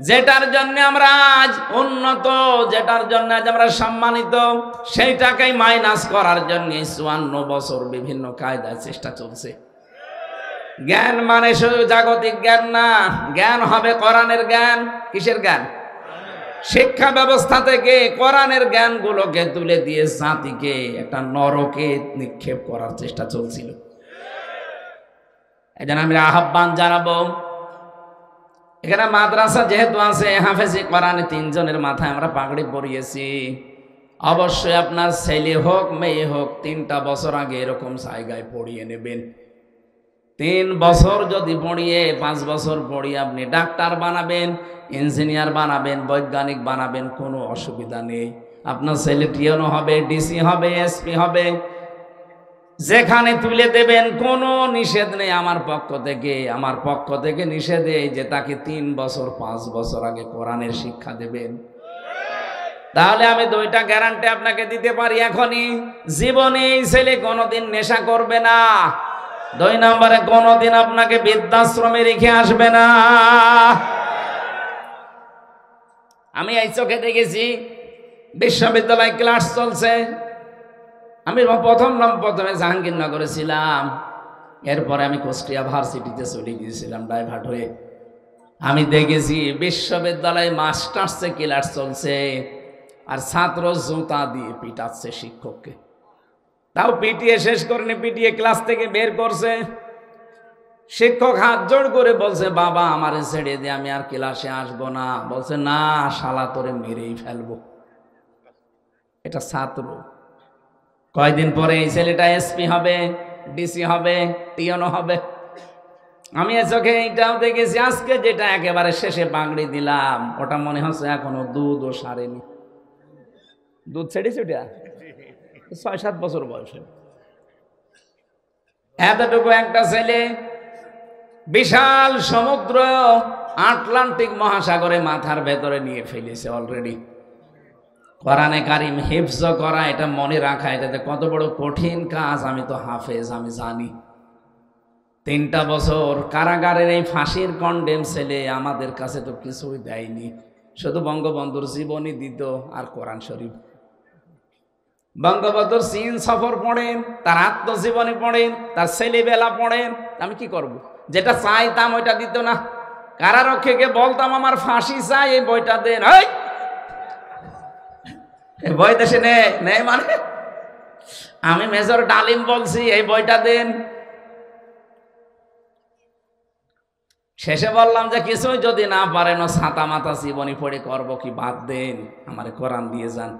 S1: যেটার জন্য আমরা আজ উন্নত, যেটার জন্য আজ আমরা সম্মানিত, সেইটাকেই মাইনাস করার জন্য 54 বছর বিভিন্ন কায়দায় চেষ্টা চলছে। জ্ঞান মানে শুধু জাগতিক জ্ঞান না, জ্ঞান হবে কোরআনের জ্ঞান। কিসের জ্ঞান? শিক্ষা ব্যবস্থা থেকে কোরআনের জ্ঞানগুলোকে তুলে দিয়ে জাতিকে একটা নরকে নিক্ষেপ করার চেষ্টা চলছিল। এই জন্য আমি আহ্বান জানাবো, এখানে মাদ্রাসা যেহেতু আছে, হাফেজি কোরআনে 3 জনের মাথায় আমরা পাগড়ি পরিয়েছি। অবশ্যই আপনার ছেলে হোক মেয়ে হোক 3টা বছর আগে এরকম জায়গায় পড়িয়ে নেবেন। 3 বছর যদি পড়িয়ে 5 বছর পড়িয়ে আপনি ডাক্তার বানাবেন, ইঞ্জিনিয়ার বানাবেন, বৈজ্ঞানিক বানাবেন, কোনো অসুবিধা নেই। আপনার ছেলে টিএনও হবে, ডিসি হবে, এসপি হবে, যেখানে তুলে দেবেন কোনো নিষেধ নেই আমার পক্ষ থেকে নিষেধ এই যে তাকে 3 বছর 5 বছর আগে কোরআনের শিক্ষা দেবেন। তাহলে আমি 2টা গ্যারান্টি আপনাকে দিতে পারি এখনই, জীবনে এই ছেলে কোনোদিন নেশা করবে না। 2 নম্বরে কোনোদিন আপনাকে বৃদ্ধাশ্রমে রেখে আসবে না। আমি এই চোখে দেখেছি, বিশ্ববিদ্যালয় ক্লাস চলছে। আমি প্রথমে জাহাঙ্গীরনগরে ছিলাম, এরপরে আমি কুষ্টিয়া ভার্সিটিতে চলে গিয়েছিলাম ডাইভার্ট হয়ে। আমি দেখেছি বিশ্ববিদ্যালয়ে মাস্টার্সে ক্লাস চলছে, আর ছাত্র জুতা দিয়ে পিটাচ্ছে শিক্ষককে। তাও পিটিয়ে শেষ করেনি, পিটিয়ে ক্লাস থেকে বের করছে। শিক্ষক হাত জোড় করে বলছে, বাবা আমারে ছেড়ে দিয়ে, আমি আর ক্লাসে আসবো না। বলছে, না শালা তোরে মেরেই ফেলবো। এটা ছাত্র। কয়দিন পরে এই ছেলেটা এসপি হবে, ডিসি হবে, টিএনও হবে। আমি এ চোখে এইটাও দেখেছি। আজকে যেটা একেবারে শেষে পাগড়ি দিলাম, ওটা মনে হচ্ছে এখনো দুধও সারেনি। দুধ ছেড়েছে ওটা 6-7 বছর বয়সে। এতটুকু একটা ছেলে বিশাল সমুদ্র আটলান্টিক মহাসাগরে মাথার ভেতরে নিয়ে ফেলেছে অলরেডি। কোরআনে কারিম হিফজ করা, এটা মনে রাখা, এটাতে কত বড় কঠিন কাজ আমি তো হাফেজ, আমি জানি। 3টা বছর কারাগারের এই ফাঁসির কন্ডেম ছেলে আমাদের কাছে তো কিছুই দেয়নি, শুধু বঙ্গবন্ধুর জীবনী দিত আর কোরআন শরীফ। বঙ্গবন্ধুর চীন সফর পড়েন, তার আত্মজীবনী পড়েন, তার ছেলেবেলা পড়েন। আমি কি করব? যেটা চাইতাম ওইটা দিত না। কারারক্ষীকে বলতাম আমার ফাঁসি চাই, এই বইটা দেন। এই বই দেশে নেই মানে আমি মেজর ডালিম বলছি, এই বইটা দেন। শেষে বললাম যে কিছুই যদি না পারেন, ছাতা মাথা জীবনী পড়ে করবো কি, বাদ দেন, আমারে কোরআন দিয়ে যান।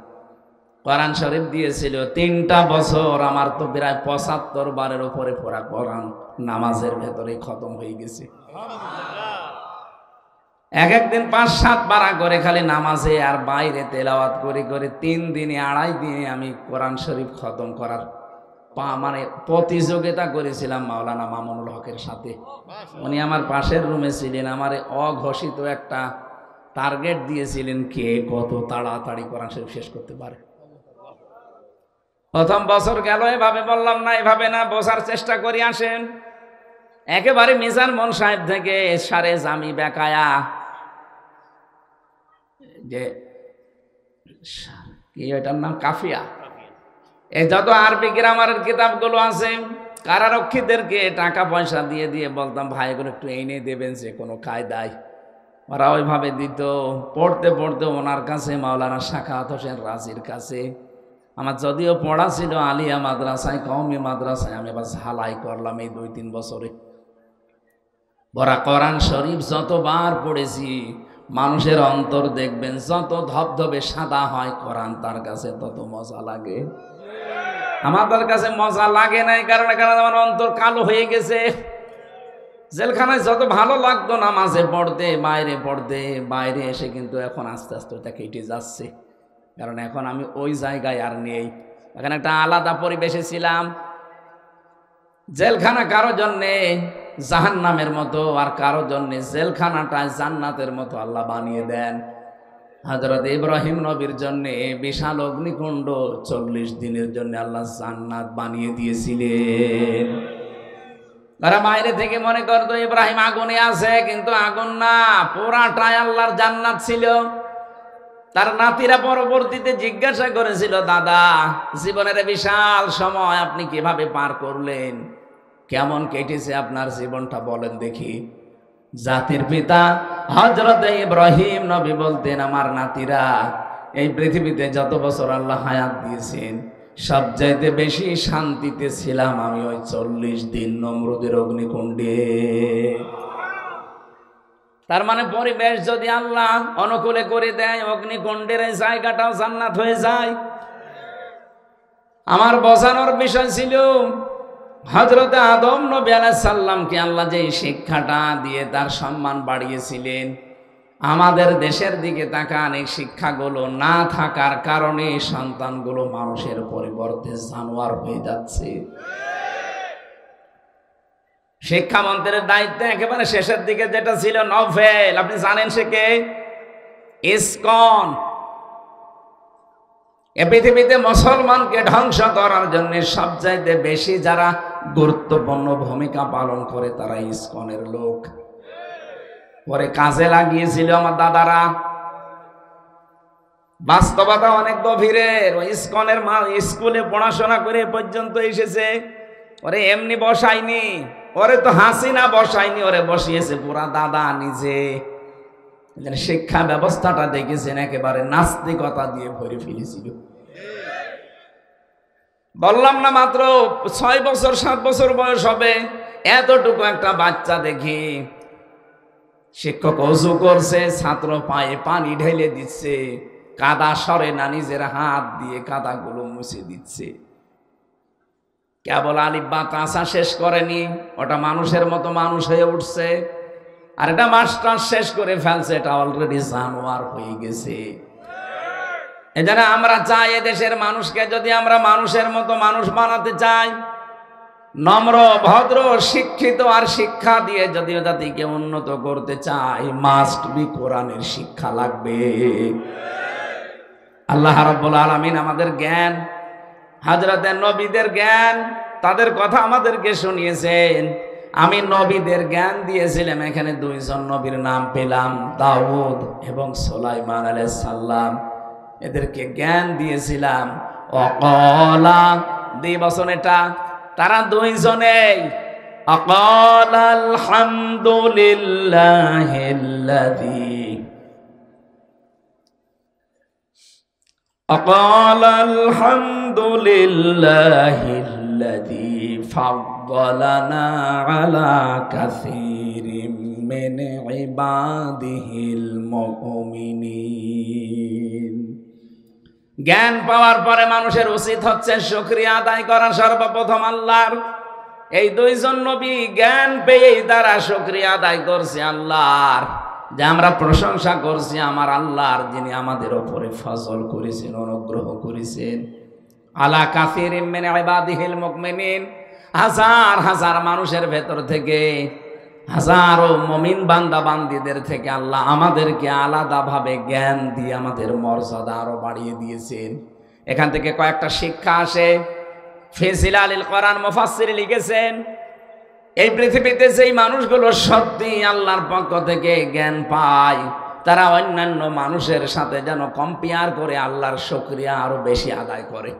S1: কোরআন শরীফ দিয়েছিল 3টা বছর। আমার তো প্রায় 75 বারের উপরে পড়া কোরআন নামাজের ভেতরে খতম হয়ে গেছে। একদিন 5-7 পারা করে খালি নামাজে আর বাইরে তেলাওয়াত করে করে 3 দিনে 2.5 দিনে আমি কোরআন শরীফ খতম করার মানে প্রতিযোগিতা করেছিলাম মাওলানা মামুনুল হকের সাথে। উনি আমার পাশের রুমে ছিলেন, আমার অঘোষিত একটা টার্গেট দিয়েছিলেন, কে কত তাড়াতাড়ি কোরআন শরীফ শেষ করতে পারে। প্রথম বছর গেল, এভাবে বললাম না, এভাবে না, বোঝার চেষ্টা করি আসেন। একেবারে মিজান মন সাহেব থেকে সারে জামি বেকায়া, যে কি এটার নাম, কাফিয়া, এই যত আরবি গ্রামারের কিতাবগুলো আছে, কারারক্ষীদেরকে টাকা পয়সা দিয়ে দিয়ে বলতাম, ভাই এগুলো একটু এনে দেবেন যে কোনো কায়দায়। ওরা ওইভাবে দিত। পড়তে পড়তে ওনার কাছে, মাওলানা শাখাওয়াত হোসেন রাজির কাছে, আমার যদিও পড়া ছিল আলিয়া মাদ্রাসায়, কওমি মাদ্রাসায়, আমি আবার ঝালাই করলাম এই 2-3 বছরে। বড়া কোরআন শরীফ যতবার পড়েছি, মানুষের অন্তর দেখবেন যত ধবধবে সাদা হয়, কোরআন তার কাছে তত মজা লাগে। আমাদের কাছে মজা লাগে নাই, কারণ আমার অন্তর কালো হয়ে গেছে। জেলখানায় যত ভালো লাগতো নামাজে পড়তে, বাইরে পড়তে, বাইরে এসে কিন্তু এখন আস্তে আস্তে ওটা কেটে যাচ্ছে। কারণ এখন আমি ওই জায়গায় আর নেই, এখন একটা আলাদা পরিবেশে ছিলাম। জেলখানা কারো জন্যে জাহান্নামের মতো, আর কারো জন্যে জেলখানাটা জান্নাতের মতো আল্লাহ বানিয়ে দেন। হযরত ইব্রাহিম নবীর জন্যে বিশাল অগ্নিকুণ্ড 40 দিনের জন্য আল্লাহ জান্নাত বানিয়ে দিয়েছিলেন। তারা বাইরে থেকে মনে করতো ইব্রাহিম আগুনে আছে, কিন্তু আগুন না, পুরাটাই আল্লাহর জান্নাত ছিল। তার নাতিরা পরবর্তীতে জিজ্ঞাসা করেছিল, দাদা জীবনের বিশাল সময় আপনি কিভাবে পার করলেন, কেমন কেটেছে আপনার জীবনটা বলেন দেখি। জাতির পিতা হযরত ইব্রাহিম নবী বলতেন, আমার নাতিরা, এই পৃথিবীতে যত বছর আল্লাহ হায়াত দিয়েছেন সবচাইতে বেশি শান্তিতে ছিলাম আমি ওই 40 দিন নমরুদের অগ্নিকুণ্ডে। তার মানে পরিবেশ যদি আল্লাহ অনুকূলে করে দেয়, অগ্নিকুণ্ডের এই জায়গাটাও জান্নাত হয়ে যায়। আমার বোঝানোর বিষয় ছিল হযরত আদম নবী আলাইহিস সালামকে আল্লাহ যে শিক্ষাটা দিয়ে তার সম্মান বাড়িয়েছিলেন, আমাদের দেশের দিকে তাকান, এই শিক্ষাগুলো না থাকার কারণে সন্তানগুলো মানুষের পরিবর্তে জানোয়ার হয়ে যাচ্ছে। শিক্ষামন্ত্রীর দায়িত্ব একেবারে শেষের দিকে যেটা ছিল নভেল, আপনি জানেন সে কে? ইসকন। এ পৃথিবীতে মুসলমানকে ধ্বংস করার জন্য সবচাইতে বেশি যারা গুরুত্বপূর্ণ ভূমিকা পালন করে তারা ইসকনের লোক। পরে কাজে লাগিয়েছিল আমার দাদারা। বাস্তবতা অনেক গভীরের। ওই ইসকনের স্কুলে পড়াশোনা করে পর্যন্ত এসেছে। ওরে এমনি বসায়নি, ওরে তো হাসিনা বসায়নি, ওরে বসিয়েছে পুরা দাদা নিজে। শিক্ষা ব্যবস্থাটা দেখেছেন একেবারে নাস্তিকতা দিয়ে ভরে ফেলেছিল। বললাম না মাত্র 6 বছর 7 বছর বয়স হবে, এতটুকু একটা বাচ্চা দেখি শিক্ষক অজু করছে, ছাত্র পায়ে পানি ঢেলে দিচ্ছে, কাদা সরে না, নিজের হাত দিয়ে কাদাগুলো মুছে দিচ্ছে। কেবল আলিফ বা তাসা শেষ করেনি, ওটা মানুষের মতো মানুষ হয়ে উঠছে। আর এটা মাস্টার শেষ করে ফেলছে, এটা অলরেডি জানোয়ার হয়ে গেছে। এজন্য আমরা চাই এদেশের মানুষকে যদি আমরা মানুষের মতো মানুষ বানাতে চাই, নম্র ভদ্র শিক্ষিত আর শিক্ষা দিয়ে যদি জাতিকে উন্নত করতে চাই, মাস্ট বি কোরআনের শিক্ষা লাগবে। আল্লাহ রাব্বুল আলামিন আমাদের জ্ঞান, হযরতের নবীদের জ্ঞান, তাদের কথা আমাদেরকে শুনিয়েছেন। আমি নবীদের জ্ঞান দিয়েছিলাম, এখানে 2 জন নবীর নাম পেলাম, দাউদ এবং সুলাইমান আলাইহিস সালাম। এদেরকে জ্ঞান দিয়েছিলাম। অকলা দিবসন, এটা তারা 2 জনেই অকল আলহামদুলিল্লাহিল্লাযী অকল আলহামদুলিল্লাহিল্লাযী ফাদ্দালানা আলা কাসীরিম মিন ইবাদিহিল মুমিনিন। জ্ঞান পাওয়ার পরে মানুষের উচিত হচ্ছে শুকরিয়া আদায় করা সর্বপ্রথম আল্লাহর। এই 2 জন নবী জ্ঞান পেয়েই তারা শুকরিয়া আদায় করছে আল্লাহর, যে আমরা প্রশংসা করছি আমার আল্লাহর, যিনি আমাদের উপরে ফজল করেছেন, অনুগ্রহ করেছেন। আলা কাসীরিম মিন ইবাদিহিল মুমিনিন, হাজার হাজার মানুষের ভেতর থেকে, হাজারো মুমিন বান্দা বান্দীদের থেকে আল্লাহ আমাদেরকে আলাদাভাবে জ্ঞান দিয়ে আমাদের মর্যাদা আরো বাড়িয়ে দিয়েছেন। এখান থেকে কয়েকটা শিক্ষা আসে। ফি জিলালিল কোরআন মুফাসসির লিখেছেন, এই পৃথিবীতে যেই মানুষগুলো সত্যি আল্লাহর পক্ষ থেকে জ্ঞান পায়, তারা অন্যান্য মানুষের সাথে যেন কম্পেয়ার করে আল্লাহর শুকরিয়া আরো বেশি আদায় করে।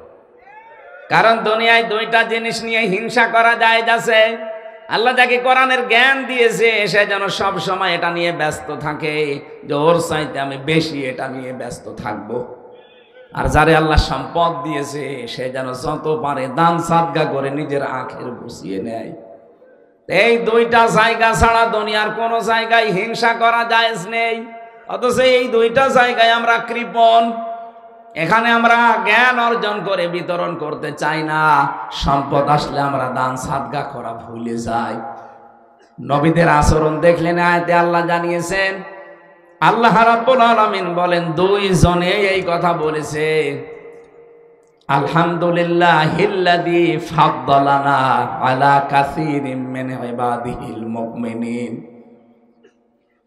S1: কারণ দুনিয়ায় 2টা জিনিস নিয়ে হিংসা করা যায় যাচ্ছে। আল্লাহ যাকে কোরআনের জ্ঞান দিয়েছে সে যেন সব সময় এটা নিয়ে ব্যস্ত থাকে, যে ওর চাইতে আমি বেশি এটা নিয়ে ব্যস্ত থাকবো। আর যারে আল্লাহ সম্পদ দিয়েছে সে যেন যত পারে দান সাদগা করে নিজের আখের বসিয়ে নেয়। এই 2টা জায়গা ছাড়া দুনিয়ার কোনো জায়গায় হিংসা করা জায়েজ নেই। অথচ এই 2টা জায়গায় আমরা কৃপণ। এখানে আমরা জ্ঞান অর্জন করে বিতরণ করতে চাই না, সম্পদ আসলে আমরা দান সাদগা করা ভুলে যাই। নবীদের আচরণ দেখলেন আয়াতে আল্লাহ জানিয়েছেন, আল্লাহ রাব্বুল আলামিন বলেন 2 জনে এই কথা বলেছে, আলহামদুলিল্লাহিল্লাযী ফাদ্দালানা আলা কাসীরিম মিন ইবাদিহিল মুমিনিন।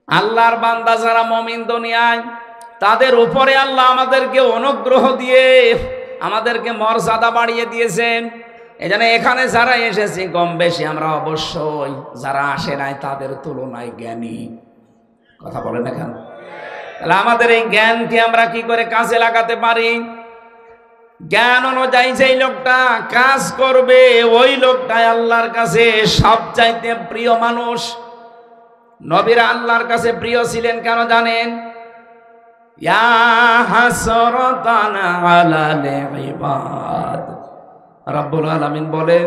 S1: আল্লাহর বান্দা যারা মুমিন দুনিয়ায়, তাদের উপরে আল্লাহ আমাদেরকে অনুগ্রহ দিয়ে আমাদেরকে মর্যাদা বাড়িয়ে দিয়েছেন। এজন্য এখানে যারা এসেছি কম বেশি আমরা অবশ্যই যারা আসে নাই তাদের তুলনায় জ্ঞানী। কথা বলেন না কেন? তাহলে আমাদের এই জ্ঞানকে আমরা কি করে কাজে লাগাতে পারি? জ্ঞান অনুযায়ী যেই লোকটা কাজ করবে ওই লোকটাই আল্লাহর কাছে সবচাইতে প্রিয় মানুষ। নবীরা আল্লাহর কাছে প্রিয় ছিলেন কেন জানেন? ইয়া হাসরাতান আলাল ইবাদ, রব্বুল আলামিন বলেন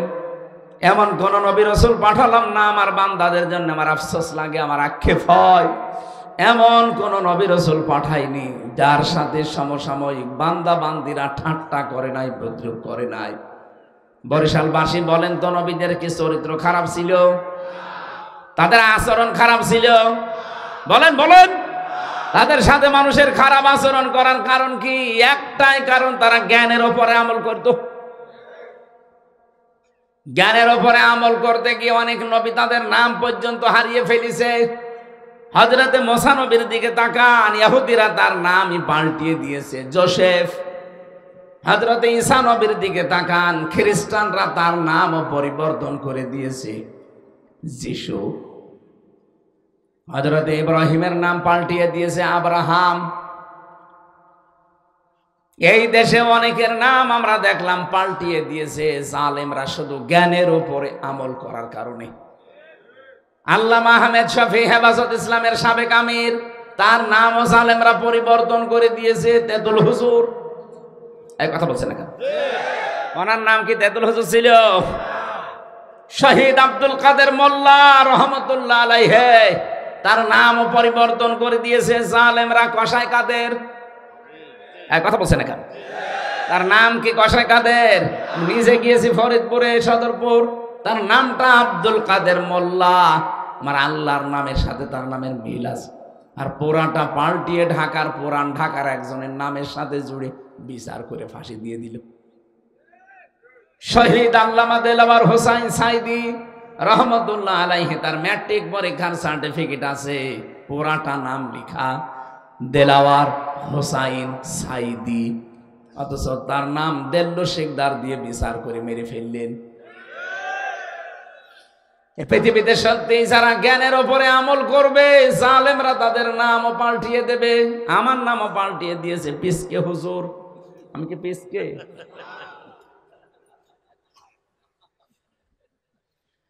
S1: এমন কোন নবী রাসূল পাঠালাম না আমার বান্দাদের জন্য আমার আফসোস লাগে, আমার আক্ষেপ হয়। এমন কোন নবী রাসূল পাঠাইনি যার সাথে সমসাময়িক বান্দা বান্দিরা ঠাট্টা করে নাই, বিদ্রুপ করে নাই। বরিশালবাসী বলেন তো নবীদের কি চরিত্র খারাপ ছিল? তাদের আচরণ খারাপ ছিল? বলেন বলেন। তাদের সাথে মানুষের খারাপ আচরণ করার কারণ কি? একটাই কারণ, তারা জ্ঞানের উপরে আমল করত। জ্ঞানের উপরে আমল করতে গিয়ে অনেক নবী তাদের নাম পর্যন্ত হারিয়ে ফেলেছে। হযরতে মুসা নবীর দিকে তাকান, ইহুদিরা তার নামই পাল্টিয়ে দিয়েছে যোসেফ। হযরতে ঈসা নবীর দিকে তাকান, খ্রিস্টানরা তার নামও পরিবর্তন করে দিয়েছে যিশু। হযরতে ইব্রাহিমের নাম পাল্টিয়ে দিয়েছে আব্রাহাম। এই দেশে অনেকের নাম আমরা দেখলাম পাল্টিয়ে দিয়েছে জালেমরা, শুধু জ্ঞানের উপরে আমল করার কারণে। আল্লামা আহমেদ শফি হেফাজত ইসলামের সাবেক আমির, তার নামও জালেমরা পরিবর্তন করে দিয়েছে তেতুল হুজুর। এই কথা বলছেন না কেন? ওনার নাম কি তেতুল হুজুর ছিল? শহীদ আব্দুল কাদের মোল্লা রহমতুল্লাহ আলাইহি, তার নামও পরিবর্তন করে দিয়েছে জালেমরা কসাই কাদের। এক কথা বলছেন না কেন? তার নাম কি কসাই কাদের? নিজে গিয়েছি ফরিদপুরে সদরপুর, তার নামটা আব্দুল কাদের মোল্লা। আমার আল্লাহর নামের সাথে তার নামের মিল আছে। আর পুরাটা পাল্টিয়ে ঢাকার পুরান ঢাকার একজনের নামের সাথে জুড়ে বিচার করে ফাঁসি দিয়ে দিল। শহীদ আল্লামা দেলাওয়ার হোসাইন সাইদি রহমতুল্লাহ আলাইহি, তার ম্যাট্রিক পরীক্ষার সার্টিফিকেট আছে, পুরাটা নাম লিখা দেলাওয়ার হোসাইন সাইদি, অথচ তার নাম দেল্লো শেখদার দিয়ে বিচার করে মেরে ফেললেন। পৃথিবীতে সত্যি যারা জ্ঞানের ওপরে আমল করবে জালেমরা তাদের নামও পাল্টিয়ে দেবে। আমার নামও পাল্টিয়ে দিয়েছে পিসকে হুজুর। আমি কি পিসকে?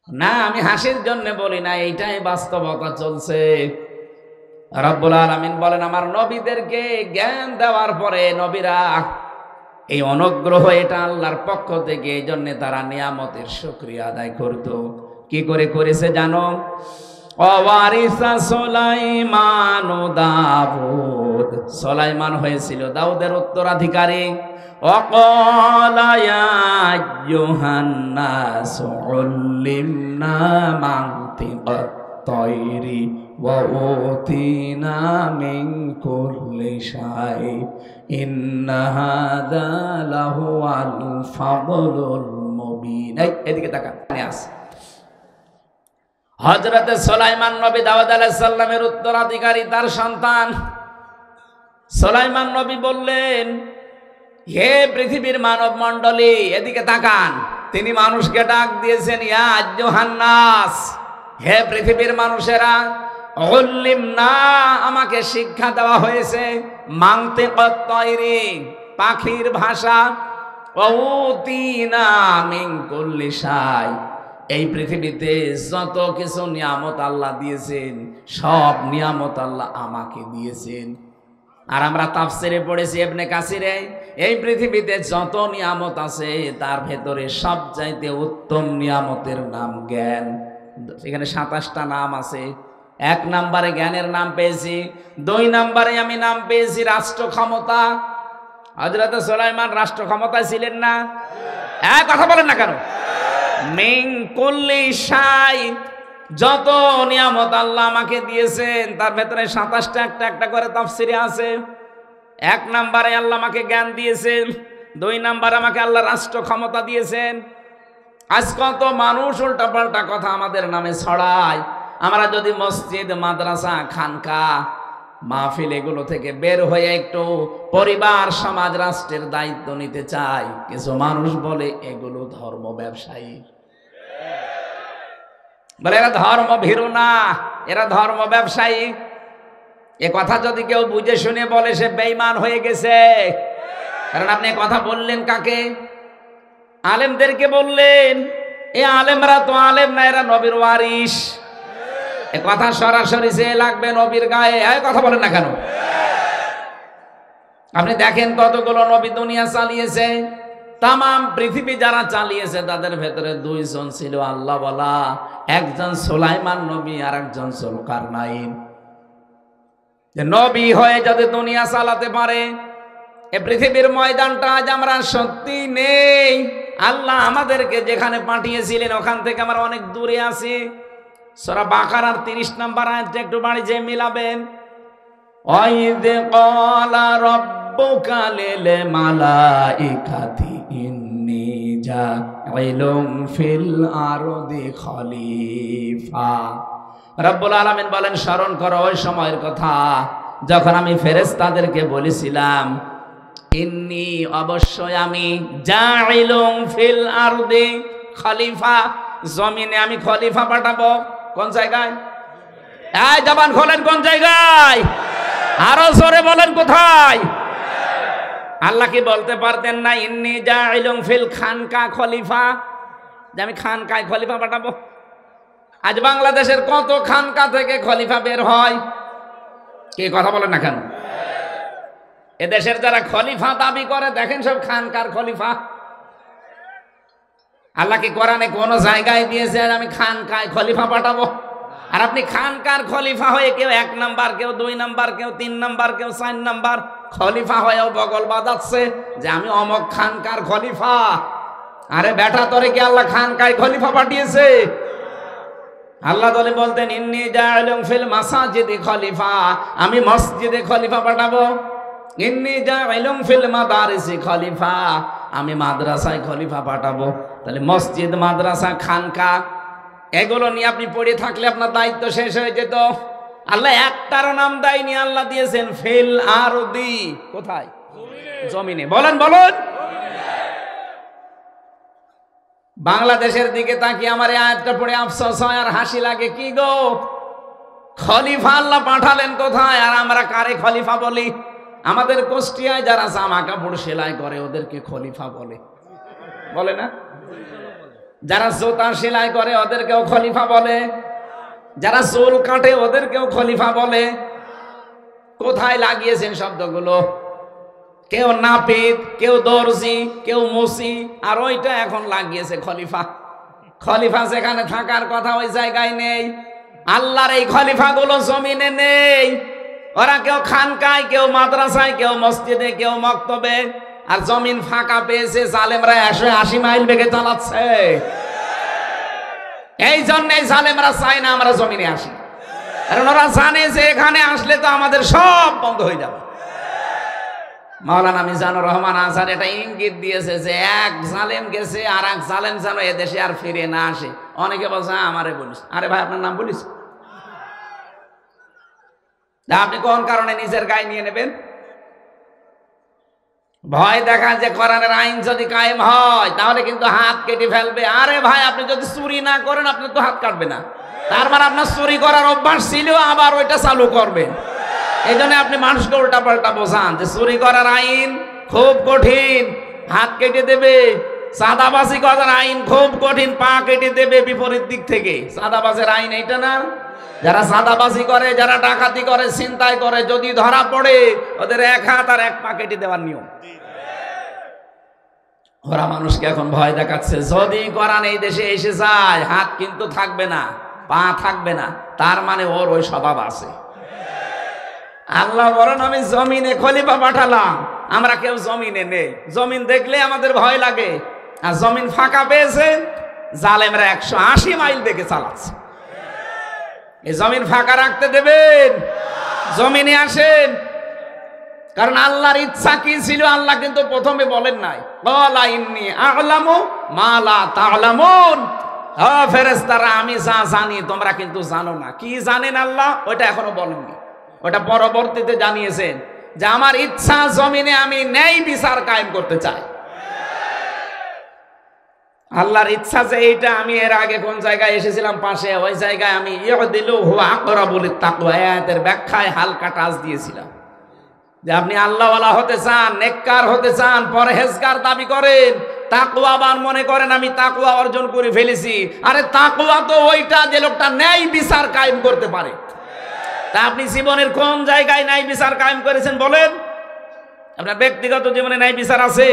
S1: না, আমি হাসির জন্য বলি না, এইটাই বাস্তবতা চলছে। রব্বুল আলামিন বলেন আমার নবীদেরকে জ্ঞান দেওয়ার পরে নবীরা এই অনুগ্রহ এটা আল্লাহর পক্ষ থেকে, এই জন্য তারা নিয়ামতের শুকরিয়া আদায় করত। কি করে করেছে জানো? ওয়ারিসা সুলাইমান ও দাউদ, সুলাইমান হয়েছিল দাউদের উত্তরাধিকারী। ওয়াকালা ইয়া আইয়ুহান নাসু উল্লিমনা মানতিকাত তায়রি ওয়া উতিনা মিন কুল্লি শাই ইন্না হাযা লাহুয়াল ফাদলুল মুবিন। এদিকে তাকান, আছে হযরতে সুলাইমান নবী দাউদ আলাইহিস সালামের উত্তরাধিকারী, তার সন্তান। সুলাইমান নবী বললেন, হে পৃথিবীর মানব মণ্ডলী এদিকে তাকান। তিনি মানুষকে ডাক দিয়েছেন, ইয়া আইয়ুহান নাস, হে পৃথিবীর মানুষেরা, উল্লিমনা, আমাকে শিক্ষা দেওয়া হয়েছে, মানতিকাত তায়রি, পাখির ভাষা, ওয়া উতিনা মিন কুল্লি শাই, এই পৃথিবীতে যত কিছু নিয়ামত আল্লাহ দিয়েছেন সব নিয়ামত আল্লাহ আমাকে দিয়েছেন। আর আমরা তাফসিরে পড়েছি ইবনে কাসিরে, এই পৃথিবীতে যত নিয়ামত আছে তার ভেতরে সবচাইতে উত্তম নিয়ামতের নাম জ্ঞান। এখানে 27টা নাম আছে। 1 নম্বরে জ্ঞানের নাম পেয়েছি, 2 নম্বরে আমি নাম পেয়েছি রাষ্ট্র ক্ষমতা। হযরত সুলাইমান রাষ্ট্র ক্ষমতায় ছিলেন না? কথা বলেন না কেন? মিন কুল্লি শাই, যত নিয়ামত আল্লাহ আমাকে দিয়েছেন তার ভেতরে 27টা একটা একটা করে তাফসিরে আছে। 1 নম্বরে আল্লাহ আমাকে জ্ঞান দিয়েছেন, 2 নম্বরে আমাকে আল্লাহ রাষ্ট্র ক্ষমতা দিয়েছেন। আজ কত মানুষ উল্টাপাল্টা কথা আমাদের নামে ছড়ায়। আমরা যদি মসজিদ, মাদ্রাসা, খানকা, মাহফিল এগুলো থেকে বের হয়ে একটু পরিবার, সমাজ, রাষ্ট্রের দায়িত্ব নিতে চাই, কিছু মানুষ বলে এগুলো ধর্ম ব্যবসায়ী, বলে এরা ধর্ম ভীরু না, এরা ধর্ম ব্যবসায়ী। এ কথা যদি কেউ বুঝে শুনে বলে সে বেঈমান হয়ে গেছে। কারণ আপনি কথা বললেন কাকে? আলেমদেরকে বললেন। এ আলেমরা তো আলেম না, এরা নবীর ওয়ারিস। এ কথা সরাসরি সে লাগবে নবীর গায়ে। কথা বলেন না কেন? আপনি দেখেন কতগুলো নবী দুনিয়া চালিয়েছে। তাম পৃথিবী যারা চালিয়েছে তাদের ভেতরে 2 জন ছিল আল্লাহ বলা, একজন সুলাইমান নবী আর একজন যুলকারনাইন। যে নবী হয়ে যদি দুনিয়া চালাতে পারে, এ পৃথিবীর ময়দানটা আজ আমরা সত্যি নেই। আল্লাহ আমাদেরকে যেখানে পাঠিয়েছিলেন ওখান থেকে আমরা অনেক দূরে আছি। সূরা বাকারার 30 নম্বর আয়াতটা একটু বাড়ি যে মিলাবেন। ওয়াইদ ক্বালা রাব্বুকা লিল মালাইকাতি ইন্নী জাইলুম ফিল আরদি খলিফা। রব্বুল আলামিন বলেন, স্মরণ করো ওই সময়ের কথা যখন আমি ফেরেশতাদেরকে বলেছিলাম, ইন্নী অবশ্যই আমি জাইলুম ফিল আরদি খলিফা, জমিনে আমি খলিফা পাঠাবো। কোন জায়গায়? এই জবান খোলেন, কোন জায়গায়? আরো জোরে বলেন, কোথায়? আল্লাহ কি বলতে পারতেন না ইন্নী জাইলুম ফিল খানকা খলিফা, যে আমি খানকায় খলিফা পাঠাবো? আজ বাংলাদেশের কত খানকা থেকে খলিফা বের হয়, কি কথা বলেন না কেন? এদেশের যারা খলিফা দাবি করে দেখেন সব খানকার খলিফা। আল্লাহ কি কোরআনে কোন জায়গায় দিয়েছে আমি খানকায় খলিফা পাঠাবো? আর আপনি খানকার খলিফা হয়ে কেউ 1 নাম্বার, কেউ 2 নাম্বার, কেউ 3 নাম্বার, কেউ 4 নাম্বার খলিফা হয়েও বগল বাজাচ্ছে যে আমি অমক খানকার খলিফা। আরে বেটা, তোরে কি আল্লাহ খানকায় খলিফা পাঠিয়েছে? আল্লাহ তাআলা বলতেন ইন্নী জাইলুম ফিল মাসাজিদি খলিফা, আমি মসজিদে খলিফা পাঠাবো। ইন্নী জাইলুম ফিল মাদারিসি খলিফা, আমি মাদ্রাসায় খলিফা পাঠাবো। তাহলে মসজিদ, মাদ্রাসা, খানকা এগুলো নিয়ে আপনি পড়ে থাকলে আপনার দায়িত্ব শেষ হয়ে যেত। আল্লাহ একটারও নাম দেয়নি, আল্লাহ দিয়েছেন ফিল আরদি। কোথায়? জমিনে। বলেন বলেন। বাংলাদেশের দিকে তাকিয়ে আমার এই আয়াতটা পড়ে আফসোস হয় আর হাসি লাগে। কি গো, খলিফা আল্লাহ পাঠালেন কোথায় আর আমরা কারে খলিফা বলি? আমাদের কুষ্টিয়ায় যারা জামা কাপড় সেলাই করে ওদেরকে খলিফা বলে, বলে না? যারা জুতা সেলাই করে ওদেরকেও খলিফা বলে, যারা চুল কাটে ওদেরকেও খলিফা বলে। কোথায় লাগিয়েছেন শব্দগুলো? কেউ নাপিত, কেউ দর্জি, কেউ মুসি, আর ওইটা এখন লাগিয়েছে খলিফা। খলিফা যেখানে থাকার কথা ওই জায়গায় নেই। আল্লাহর এই খলিফাগুলো জমিনে নেই। ওরা কেউ খানকায়, কেউ মাদ্রাসায়, কেউ মসজিদে, কেউ মক্তবে। আর জমিন ফাঁকা পেয়েছে, জালেমরা 180 মাইল বেগে চালাচ্ছে। এই জন্যই জালেমরা চায় না আমরা জমিনে আসি, কারণ ওরা জানে যে এখানে আসলে তো আমাদের সব বন্ধ হয়ে যাবে। মাওলানা মিজানুর রহমান আজহার এটা ইঙ্গিত দিয়েছে যে এক জালেম গেছে আর এক জালেম যেন এদেশে আর ফিরে না আসে। অনেকে বলছে আমারে বলিস। আরে ভাই, আপনার নাম বলিস? আপনি কোন কারণে নিজের গায়ে নিয়ে নেবেন? ভয় দেখান যে কোরআনের আইন যদি কায়েম হয় তাহলে কিন্তু হাত কেটে ফেলবে। আরে ভাই, আপনি যদি চুরি না করেন আপনি তো হাত কাটবে না, তার মানে আপনার চুরি করার অভ্যাস ছিল, আবার ওইটা চালু করবেন। এই জন্য আপনি মানুষকে উল্টা পাল্টা বোঝান যে চুরি করার আইন খুব কঠিন, হাত কেটে দেবে। চাঁদাবাজি করার আইন খুব কঠিন, পা কেটে দেবে বিপরীত দিক থেকে। চাঁদাবাজের আইন এইটা না? যারা চাঁদাবাজি করে, যারা ডাকাতি করে, ছিনতাই করে, যদি ধরা পড়ে ওদের 1 হাত আর 1 পা কেটে দেওয়ার নিয়ম। ওরা মানুষকে এখন ভয় দেখাচ্ছে। যদি কোরআন এই দেশে এসে যায়, হাত কিন্তু থাকবে না, পা থাকবে না, তার মানে ওর ওই স্বভাব আছে। আল্লাহ বলেন আমি জমিনে খলিফা পাঠালাম, আমরা কেউ জমিনে নেই। জমিন দেখলে আমাদের ভয় লাগে। আর জমিন ফাঁকা পেয়েছে, জালেমরা 180 মাইল বেগে চালাচ্ছে। এই জমিন ফাঁকা রাখতে দেবেন? জমিনে আসেন। কারণ আল্লাহর ইচ্ছা কি ছিল আল্লাহ কিন্তু প্রথমে বলেন নাই, ক্বালা ইন্নী আ'লামু মা লা তা'লামুন। ফেরেশতারা আমি যা জানি তোমরা কিন্তু জানো না। কি জানেন আল্লাহ? ওটা এখনো বলেননি, ওটা পরবর্তীতে জানিয়েছেন যে আমার ইচ্ছা জমিনে আমি ন্যায় বিচার কায়েম করতে চাই। আল্লাহর ইচ্ছা যে এইটা, আমি এর আগে কোন জায়গায় এসেছিলাম পাশে, ওই জায়গায় আমি ইয়দিলু হুয়া আকরাবু লিত্তাকওয়া আয়াতের ব্যাখ্যায় হালকা টাচ দিয়েছিলাম যে আপনি আল্লাহওয়ালা হতে চান, নেককার হতে চান, পরহেজগার দাবি করেন, তাকওয়াবান মনে করেন আমি তাকওয়া অর্জন করে ফেলেছি। আরে তাকওয়া তো ওইটা যে লোকটা ন্যায় বিচার কায়েম করতে পারে। তা আপনি জীবনের কোন জায়গায় ন্যায় বিচার কায়েম করেছেন বলেন? আপনার ব্যক্তিগত জীবনে ন্যায় বিচার আছে?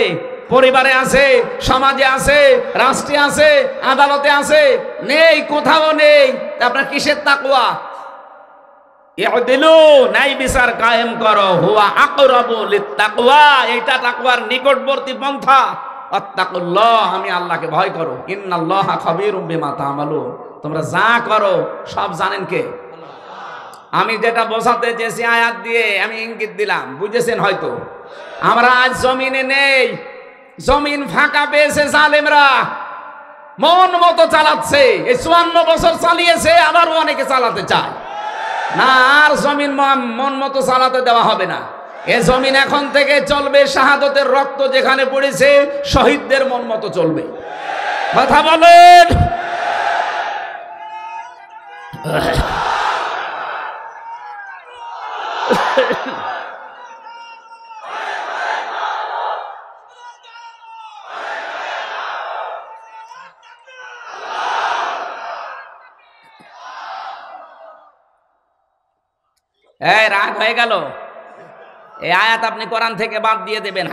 S1: পরিবারে আছে, সমাজে আছে, রাষ্ট্রে আছে, আদালতে আছে? নেই, কোথাও নেই। আপনার কিসের তাকওয়া? ইউদিলু, ন্যায় বিচার কায়েম করো, হুয়া আকরাবু লিত্তাকওয়া, এটা তাকওয়ার নিকটবর্তী পন্থা। আত্তাকুল্লাহ, আমি আল্লাহকে ভয় করো। ইন্নাল্লাহা খাবীরুম বিমা তা'মালুন, তোমরা যা করো সব জানেন কে? আমি যেটা বোঝাতে চেয়েছি আয়াত দিয়ে আমি ইঙ্গিত দিলাম, বুঝেছেন হয়তো। আমরা আজ জমিনে নেই, জমিন ফাঁকা পেয়েছে জালেমরা, মন মতো চালাচ্ছে। এই 54 বছর চালিয়েছে, আবারও অনেকে চালাতে চায় না। আর জমিন মন মতো চালাতে দেওয়া হবে না। এ জমিন এখন থেকে চলবে শাহাদতের রক্ত যেখানে পড়েছে, শহীদদের মন মতো চলবে। কথা বলেন। এই রাগ হয়ে গেল? এই আয়াত আপনি কোরআন থেকে বাদ দিয়ে দেবেন।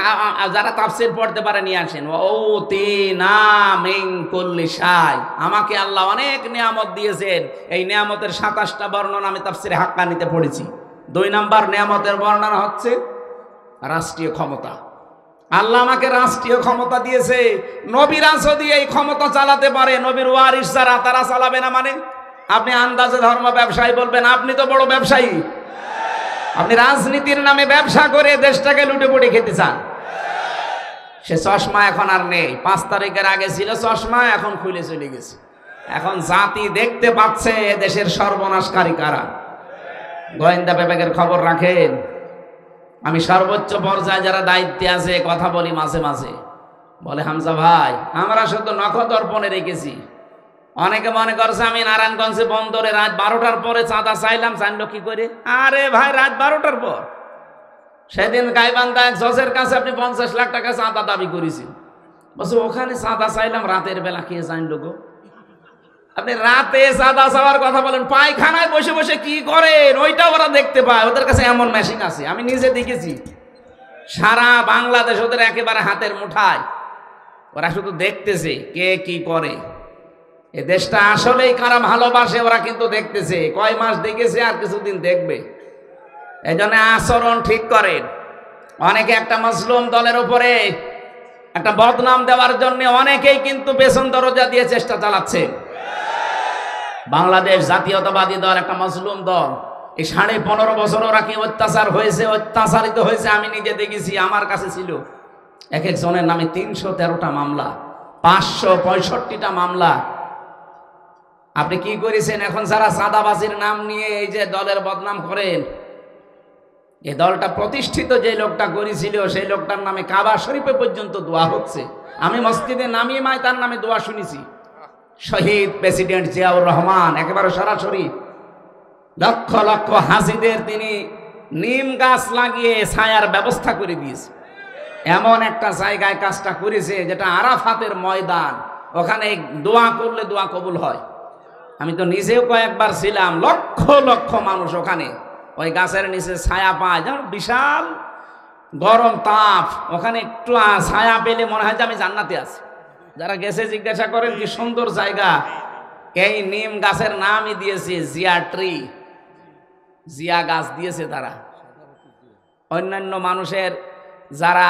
S1: যারা তাফসীর পড়তে পারে নিয়ে আসেন। ওতিনা মিন কুল্লি শাই, আমাকে আল্লাহ অনেক নিয়ামত দিয়েছেন। এই নিয়ামতের 27টা বর্ণনা আমি তাফসীরে হাক্কানিতে পড়েছি। 2 নম্বর নিয়ামতের বর্ণনা হচ্ছে রাষ্ট্রীয় ক্ষমতা। আল্লাহ আমাকে রাষ্ট্রীয় ক্ষমতা দিয়েছে। নবীরা যদি এই ক্ষমতা চালাতে পারে, নবীর ওয়ারিস যারা, তারা চালাবে না মানে? আপনি আন্দাজে ধর্ম ব্যবসায়ী বলবেন, আপনি তো বড় ব্যবসায়ী। আপনি রাজনীতির নামে ব্যবসা করে দেশটাকে লুটে পুটে খেতে চান। সে চশমা এখন আর নেই। 5 তারিখের আগে ছিল চশমা, এখন খুলে চলে গেছে। এখন জাতি দেখতে পাচ্ছে দেশের সর্বনাশকারী কারা। গোয়েন্দা বিভাগের খবর রাখেন। আমি সর্বোচ্চ পর্যায়ে যারা দায়িত্বে আছে কথা বলি মাঝে মাঝে, বলে হামজা ভাই আমরা শুধু নখদর্পণে রেখেছি। অনেকে মনে করছে আমি নারায়ণগঞ্জে বন্দরে রাত 12টার পরে চাঁদা চাইলাম, জানলো কি করে? আরে ভাই, রাত 12টার পর সেদিন গাইবান্ধা এক জজের কাছে আপনি 50 লাখ টাকা চাঁদা দাবি করেছেন। বলছে ওখানে চাঁদা চাইলাম রাতের বেলা, কে জানলো গো? আপনি রাতে চাঁদা চাওয়ার কথা বলেন, পায়খানায় বসে বসে কি করেন ওইটা ওরা দেখতে পায়। ওদের কাছে এমন মেশিন আছে, আমি নিজে দেখেছি। সারা বাংলাদেশ ওদের একেবারে হাতের মুঠায়। ওরা শুধু দেখতেছে কে কি করে। এ দেশটা আসলেই কারা ভালোবাসে ওরা কিন্তু দেখতেছে। কয় মাস দেখেছে, আর কিছুদিন দেখবে। এই জন্য আচরণ ঠিক করেন। অনেকে একটা মজলুম দলের উপরে একটা বদনাম দেওয়ার জন্য অনেকেই কিন্তু পেছন দরজা দিয়ে চেষ্টা চালাচ্ছে। বাংলাদেশ জাতীয়তাবাদী দল একটা মজলুম দল। এই 15.5 বছর ওরা কি অত্যাচার হয়েছে, অত্যাচারিত হয়েছে আমি নিজে দেখেছি। আমার কাছে ছিল এক একজনের নামে 313টা মামলা, 565টা মামলা। আপনি কি করেছেন? এখন যারা চাঁদাবাজির নাম নিয়ে এই যে দলের বদনাম করেন, এই দলটা প্রতিষ্ঠিত যে লোকটা করেছিল সেই লোকটার নামে কাবা শরীফে পর্যন্ত দোয়া হচ্ছে। আমি মসজিদে নামিয়ে মায় তার নামে দোয়া শুনেছি। শহীদ প্রেসিডেন্ট জিয়াউর রহমান একেবারে সরাসরি লক্ষ লক্ষ হাজিদের তিনি নিম গাছ লাগিয়ে ছায়ার ব্যবস্থা করে দিয়েছে। এমন একটা জায়গায় কাজটা করেছে যেটা আরাফাতের ময়দান। ওখানে দোয়া করলে দোয়া কবুল হয়। আমি তো নিজেও কয়েকবার ছিলাম। লক্ষ লক্ষ মানুষ ওখানে ওই গাছের নিচে ছায়া পায়, যেমন বিশাল গরম তাপ। ওখানে একটু ছায়া পেলে মনে হয় যে আমি জান্নাতে আছি। যারা গেছে জিজ্ঞাসা করেন কি সুন্দর জায়গা। এই নিম গাছের নামই দিয়েছে জিয়া ট্রি, জিয়া গাছ দিয়েছে তারা। অন্যান্য মানুষের যারা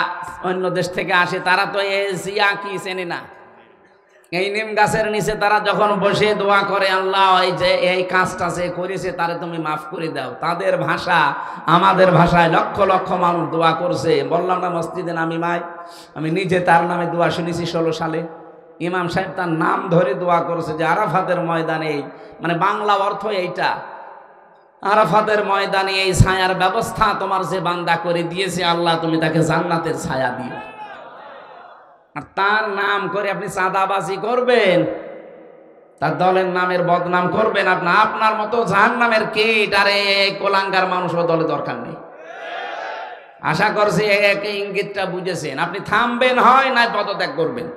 S1: অন্য দেশ থেকে আসে তারা তো এই জিয়া কি চেনে না। এই নিম গাছের নিচে তারা যখন বসে দোয়া করে, আল্লাহ এই যে এই কাজটা সে করেছে তারে তুমি মাফ করে দাও, তাদের ভাষা আমাদের ভাষায় লক্ষ লক্ষ মানুষ দোয়া করছে। বললাম না মসজিদে নামিমায় আমি নিজে তার নামে দোয়া শুনেছি 16 সালে। ইমাম সাহেব তার নাম ধরে দোয়া করেছে যে আরাফাতের ময়দানে, মানে বাংলা অর্থ এইটা, আরাফাতের ময়দানে এই ছায়ার ব্যবস্থা তোমার যে বান্দা করে দিয়েছে, আল্লাহ তুমি তাকে জান্নাতের ছায়া দিও। আর তার নাম করে আপনি চাঁদাবাজি করবেন, তার দলের নামের বদনাম করবেন, আপনার মতো জাহান্নামের কীট আর এই কোলাঙ্গার মানুষও দলে দরকার নেই। আশা করছি এক ইঙ্গিতটা বুঝেছেন। আপনি থামবেন হয় না পদত্যাগ করবেন।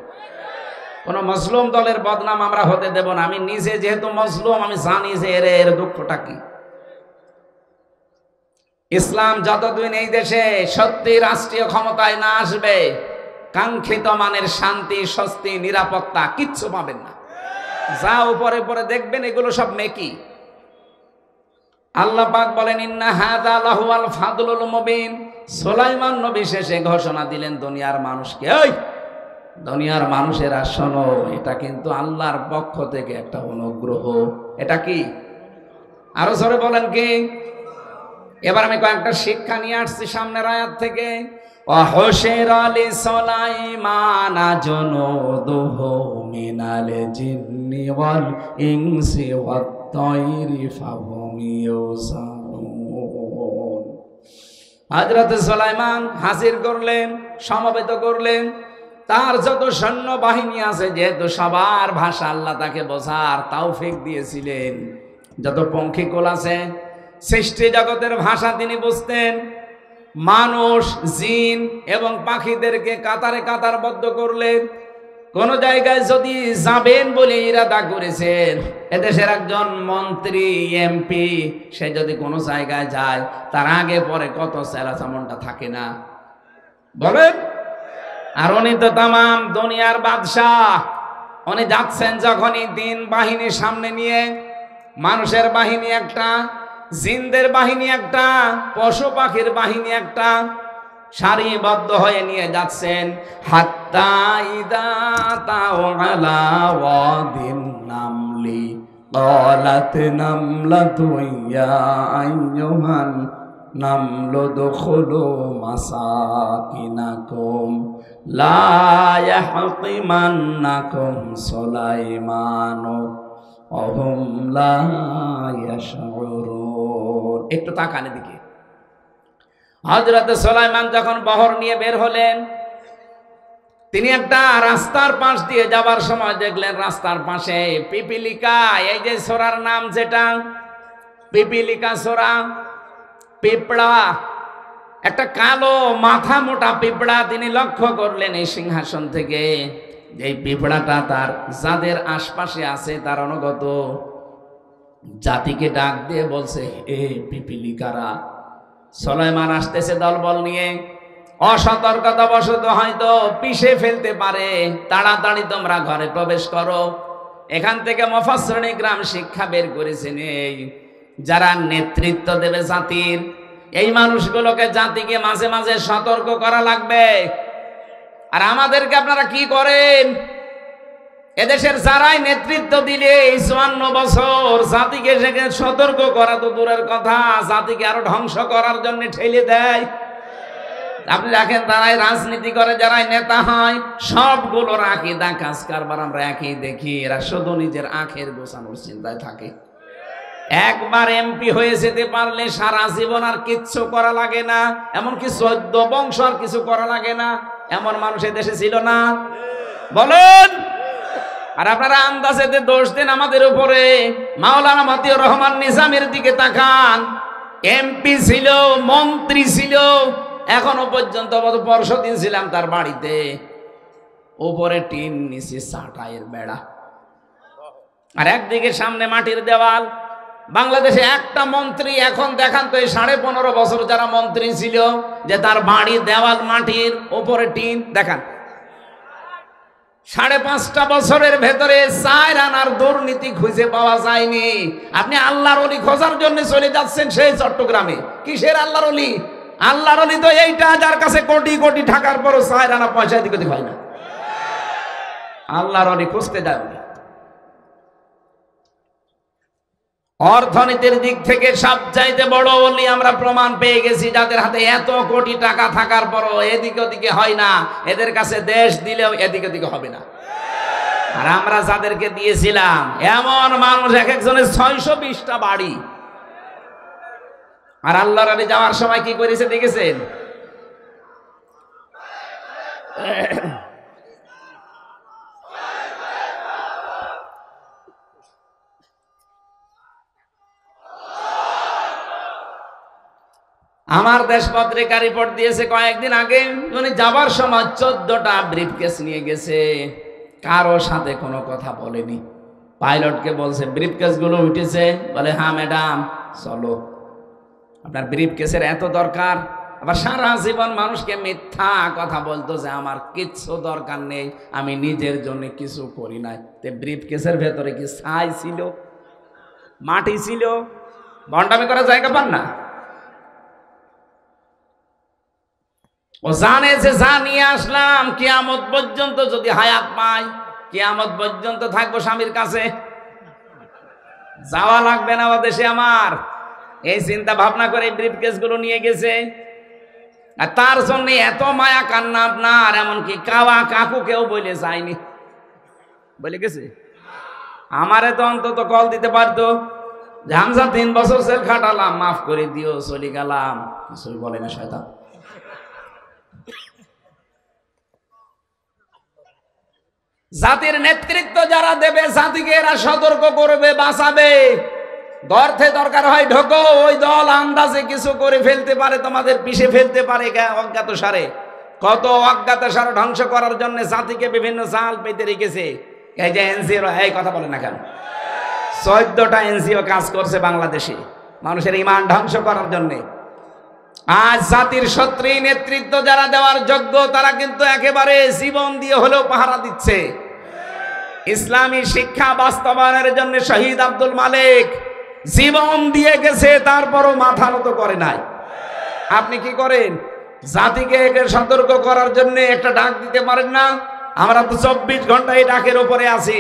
S1: কোন মজলুম দলের বদনাম আমরা হতে দেব না। আমি নিজে যেহেতু মজলুম, আমি জানি যে এর দুঃখটা কি। ইসলাম যতদিন এই দেশে সত্যি রাষ্ট্রীয় ক্ষমতায় না আসবে, কাঙ্ক্ষিত মানের শান্তি, স্বস্তি, নিরাপত্তা কিচ্ছু পাবেন না। যা উপরে পরে দেখবেন এগুলো সব মেকি। আল্লাহ পাক বলেন, ইন্না হাযা লাহুয়াল ফাদলুল মুবিন। সুলাইমান নবী শেষে ঘোষণা দিলেন দুনিয়ার মানুষকে, ওই দুনিয়ার মানুষেরা শোনো, এটা কিন্তু আল্লাহর পক্ষ থেকে একটা অনুগ্রহ। এটা কি? আরো জোরে বলেন কি? এবার আমি কয়েকটা শিক্ষা নিয়ে আসছি সামনের আয়াত থেকে। وحشر لسليمان جنوده من الجن والإنس والطير فهم يوزعون। হযরত সুলাইমান হাজির করলেন, সমবেত করলেন তার যত সৈন্য বাহিনী আছে, যেহেতু সবার ভাষা আল্লাহ তাকে বোঝার তৌফিক দিয়েছিলেন, যত পঙ্খিকুল আছে সৃষ্টি জগতের ভাষা তিনি বুঝতেন। মানুষ, জিন এবং পাখিদেরকে কাতারে কাতারবদ্ধ করলেন। কোন জায়গায় যদি যাবেন বলে ইরাদা করেছেন, এদেশের একজন মন্ত্রী, এমপি, সে যদি কোনো জায়গায় যায়, তার আগে পরে কত চেলাচামনটা থাকে না বলেন। আর উনি তো তামাম দুনিয়ার বাদশাহ। উনি যাচ্ছেন যখনই দিন বাহিনী সামনে নিয়ে, মানুষের বাহিনী একটা, জিনদের বাহিনী একটা, পশু পাখির বাহিনী একটা, সারিবদ্ধ হয়ে নিয়ে যাচ্ছেন। হাত্তা ইদা তাও আলা ওয়াদিন নামলি ক্বালাত নামলাতু ইয়া আইয়ুহান নামলু দুখুলু মাসাকিনাকুম লা ইয়াহতিমান্নাকুম সুলাইমানু ওয়া হুম লা ইয়াশউরুন। একটু তাকান এদিকে। হযরত সুলাইমান যখন বহর নিয়ে বের হলেন, তিনি একটা রাস্তার পাশ দিয়ে যাবার সময় দেখলেন রাস্তার পাশে পিপিলিকা, এই যে সূরার নাম যেটা পিপিলিকা সূরা, পিঁপড়া, একটা কালো মাথা মোটা পিঁপড়া তিনি লক্ষ্য করলেন এই সিংহাসন থেকে। এই পিঁপড়াটা তার যাদের আশপাশে আছে তার অনুগত জাতিকে ডাক দিয়ে বলছে, এ পিপিলিকারা, সুলাইমান আসতেছে দলবল নিয়ে, অসতর্কতা বশত হয়তো পিষে ফেলতে পারে, তাড়াতাড়ি তোমরা ঘরে প্রবেশ করো। এখান থেকে মুফাসসিরিন ইকরাম শিক্ষা বের করেছেন, এই যারা নেতৃত্ব দেবে জাতির, এই মানুষগুলোকে জাতিকে মাঝে মাঝে সতর্ক করা লাগবে। আর আমাদেরকে আপনারা কি করেন? এদেশের যারাই নেতৃত্ব দিলে এই 54 বছর জাতিকে সেখানে সতর্ক করা তো দূরের কথা, জাতিকে আরো ধ্বংস করার জন্য ঠেলে দেয়। আপনি দেখেন তারাই রাজনীতি করে, যারাই নেতা হয়, সবগুলোর আকীদা কাজ কারবার আমরা একই দেখি। এরা শুধু নিজের আখের গোছানোর চিন্তায় থাকে। একবার এমপি হয়ে যেতে পারলে সারা জীবন আর কিচ্ছু করা লাগে না, এমনকি 14 বংশ আর কিছু করা লাগে না, এমন মানুষ দেশে ছিল না বলেন। আর আপনারা আন্দাজে দোষ দেন আমাদের উপরে। মাওলানা মতিউর রহমান নিজামের দিকে তাকান, এমপি ছিল, মন্ত্রী ছিল, এখনো পর্যন্ত পরশুদিন ছিলাম তার বাড়িতে, উপরে টিন, নিচে চাটাইয়ের বেড়া, আর একদিকে সামনে মাটির দেওয়াল। বাংলাদেশে একটা মন্ত্রী এখন দেখান তো, এই 15.5 বছর যারা মন্ত্রী ছিল, যে তার বাড়ি দেওয়াল মাটির, উপরে টিন দেখান। 5.5 বছরের ভেতরে 4 আনার দুর্নীতি খুঁজে পাওয়া যায়নি। আপনি আল্লাহর ওলি খোঁজার জন্য চলে যাচ্ছেন সেই চট্টগ্রামে। কিসের আল্লাহর ওলি? আল্লাহর ওলি তো এইটা যার কাছে কোটি কোটি টাকার পরও 4 আনা পয়সা দিকে হয় না। আল্লাহর অলি খুঁজতে যাবে। অর্থনীতির দিক থেকে সবচাইতে বড় অলি আমরা প্রমাণ পেয়ে গেছি, যাদের হাতে এত কোটি টাকা থাকার পরও এদিকে ওদিকে হয় না, এদের কাছে দেশ দিলেও এদিকে ওদিকে হবে না। আর আমরা যাদেরকে দিয়েছিলাম এমন মানুষ, এক একজনের 620টা বাড়ি। আর আল্লাহর আলী যাওয়ার সময় কি করেছে দেখেছেন? আমার দেশ পত্রিকা রিপোর্ট দিয়েছে কয়েকদিন আগে, উনি যাবার সময় 14টা ব্রিফকেস নিয়ে গেছে, কারো সাথে কোনো কথা বলেনি। পাইলটকে বলছে ব্রিফকেস গুলো উঠেছে, বলে হ্যাঁ ম্যাডাম চলো। আপনার ব্রিফকেসের এত দরকার? আবার সারা জীবন মানুষকে মিথ্যা কথা বলতো যে আমার কিচ্ছু দরকার নেই, আমি নিজের জন্য কিছু করি নাই। তে ব্রিফকেসের ভেতরে কি ছাই ছিল, মাটি ছিল? ভণ্ডামি করার জায়গা পান না। ও জানে যে যা নিয়ে আসলাম কিয়ামত পর্যন্ত যদি হায়াত পাই, কিয়ামত পর্যন্ত থাকবো স্বামীর কাছে, যাওয়া লাগবে না ও দেশে আমার। এই চিন্তা ভাবনা করে ব্রিফকেস গুলো নিয়ে গেছে। আর তার জন্য এত মায়া কান্না আপনার, এমনকি কাওয়া কাকু কেউ বলে যায়নি, বলে গেছে। আমারে তো অন্তত কল দিতে পারতো যে হামজা 3 বছর জেল খাটালাম, মাফ করে দিও, চলে গেলাম। কিছুই বলে না শয়তান। জাতির নেতৃত্ব যারা দেবে, জাতিকে এরা সতর্ক করবে, বাঁচাবে। দর্থে দরকার হয় ঢোকো, ওই দল আন্দাজে কিছু করে ফেলতে পারে, তোমাদের পিষে ফেলতে পারে অজ্ঞাত সারে। কত অজ্ঞাত সার ধ্বংস করার জন্য জাতিকে বিভিন্ন জাল পেতে রেখেছে। এই যে এনজিও, এই কথা বলে না কেন? 14টা এনজিও কাজ করছে বাংলাদেশে মানুষের ইমান ধ্বংস করার জন্য। আজ জাতির সত্ত্বী নেতৃত্ব যারা দেওয়ার যোগ্য, তারা কিন্তু একেবারে জীবন দিয়ে হলেও পাহারা দিচ্ছে। ইসলামী শিক্ষা বাস্তবায়নের জন্য শহীদ আব্দুল মালিক জীবন দিয়ে গেছে, তারপরও মাথা নত করে নাই। আপনি কি করেন? জাতিকে সতর্ক করার জন্য একটা ডাক দিতে পারেন না? আমরা তো 24 ঘন্টা এই ডাকের উপরে আছি।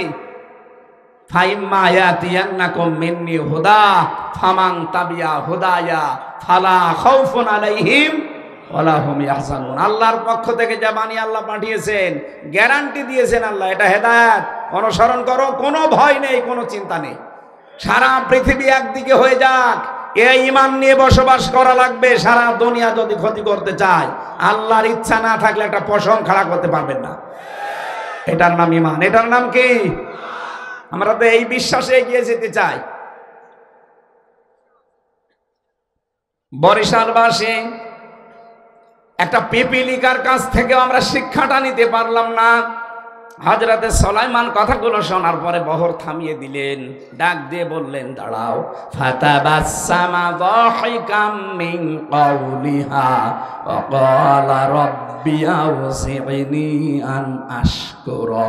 S1: ফাইম্মা ইয়াতিয়ান্নাকুম মিন্নি হুদা ফামান তাবিয়া হুদায়া ফালা খাউফুন আলাইহিম ওয়ালা হুম ইয়াহজানুন। আল্লাহর পক্ষ থেকে যা বাণী আল্লাহ পাঠিয়েছেন, গ্যারান্টি দিয়েছেন আল্লাহ, এটা হেদায়েত, অনুসরণ করো, কোনো ভয় নেই, কোনো চিন্তা নেই। সারা পৃথিবী একদিকে হয়ে যাক, এই ঈমান নিয়ে বসবাস করা লাগবে। সারা দুনিয়া যদি ক্ষতি করতে চায়, আল্লাহর ইচ্ছা না থাকলে একটা পশম খাড়া করতে পারবেন না। এটার নাম ঈমান। এটার নাম কি? আমরা তো এই বিশ্বাসে এগিয়ে যেতে চাই। বরিশালবাসী একটা পিপিলিকার কাছ থেকে আমরা শিক্ষাটা নিতে পারলাম না। হযরতে সুলাইমান কথাগুলো শোনার পরে বহর থামিয়ে দিলেন, ডাক দিয়ে বললেন দাঁড়াও। ফাতাবাসসামা যাহিকাম মিন কাওলিহা ওয়া ক্বালা রাব্বি আউযি'নি আন আশকুরা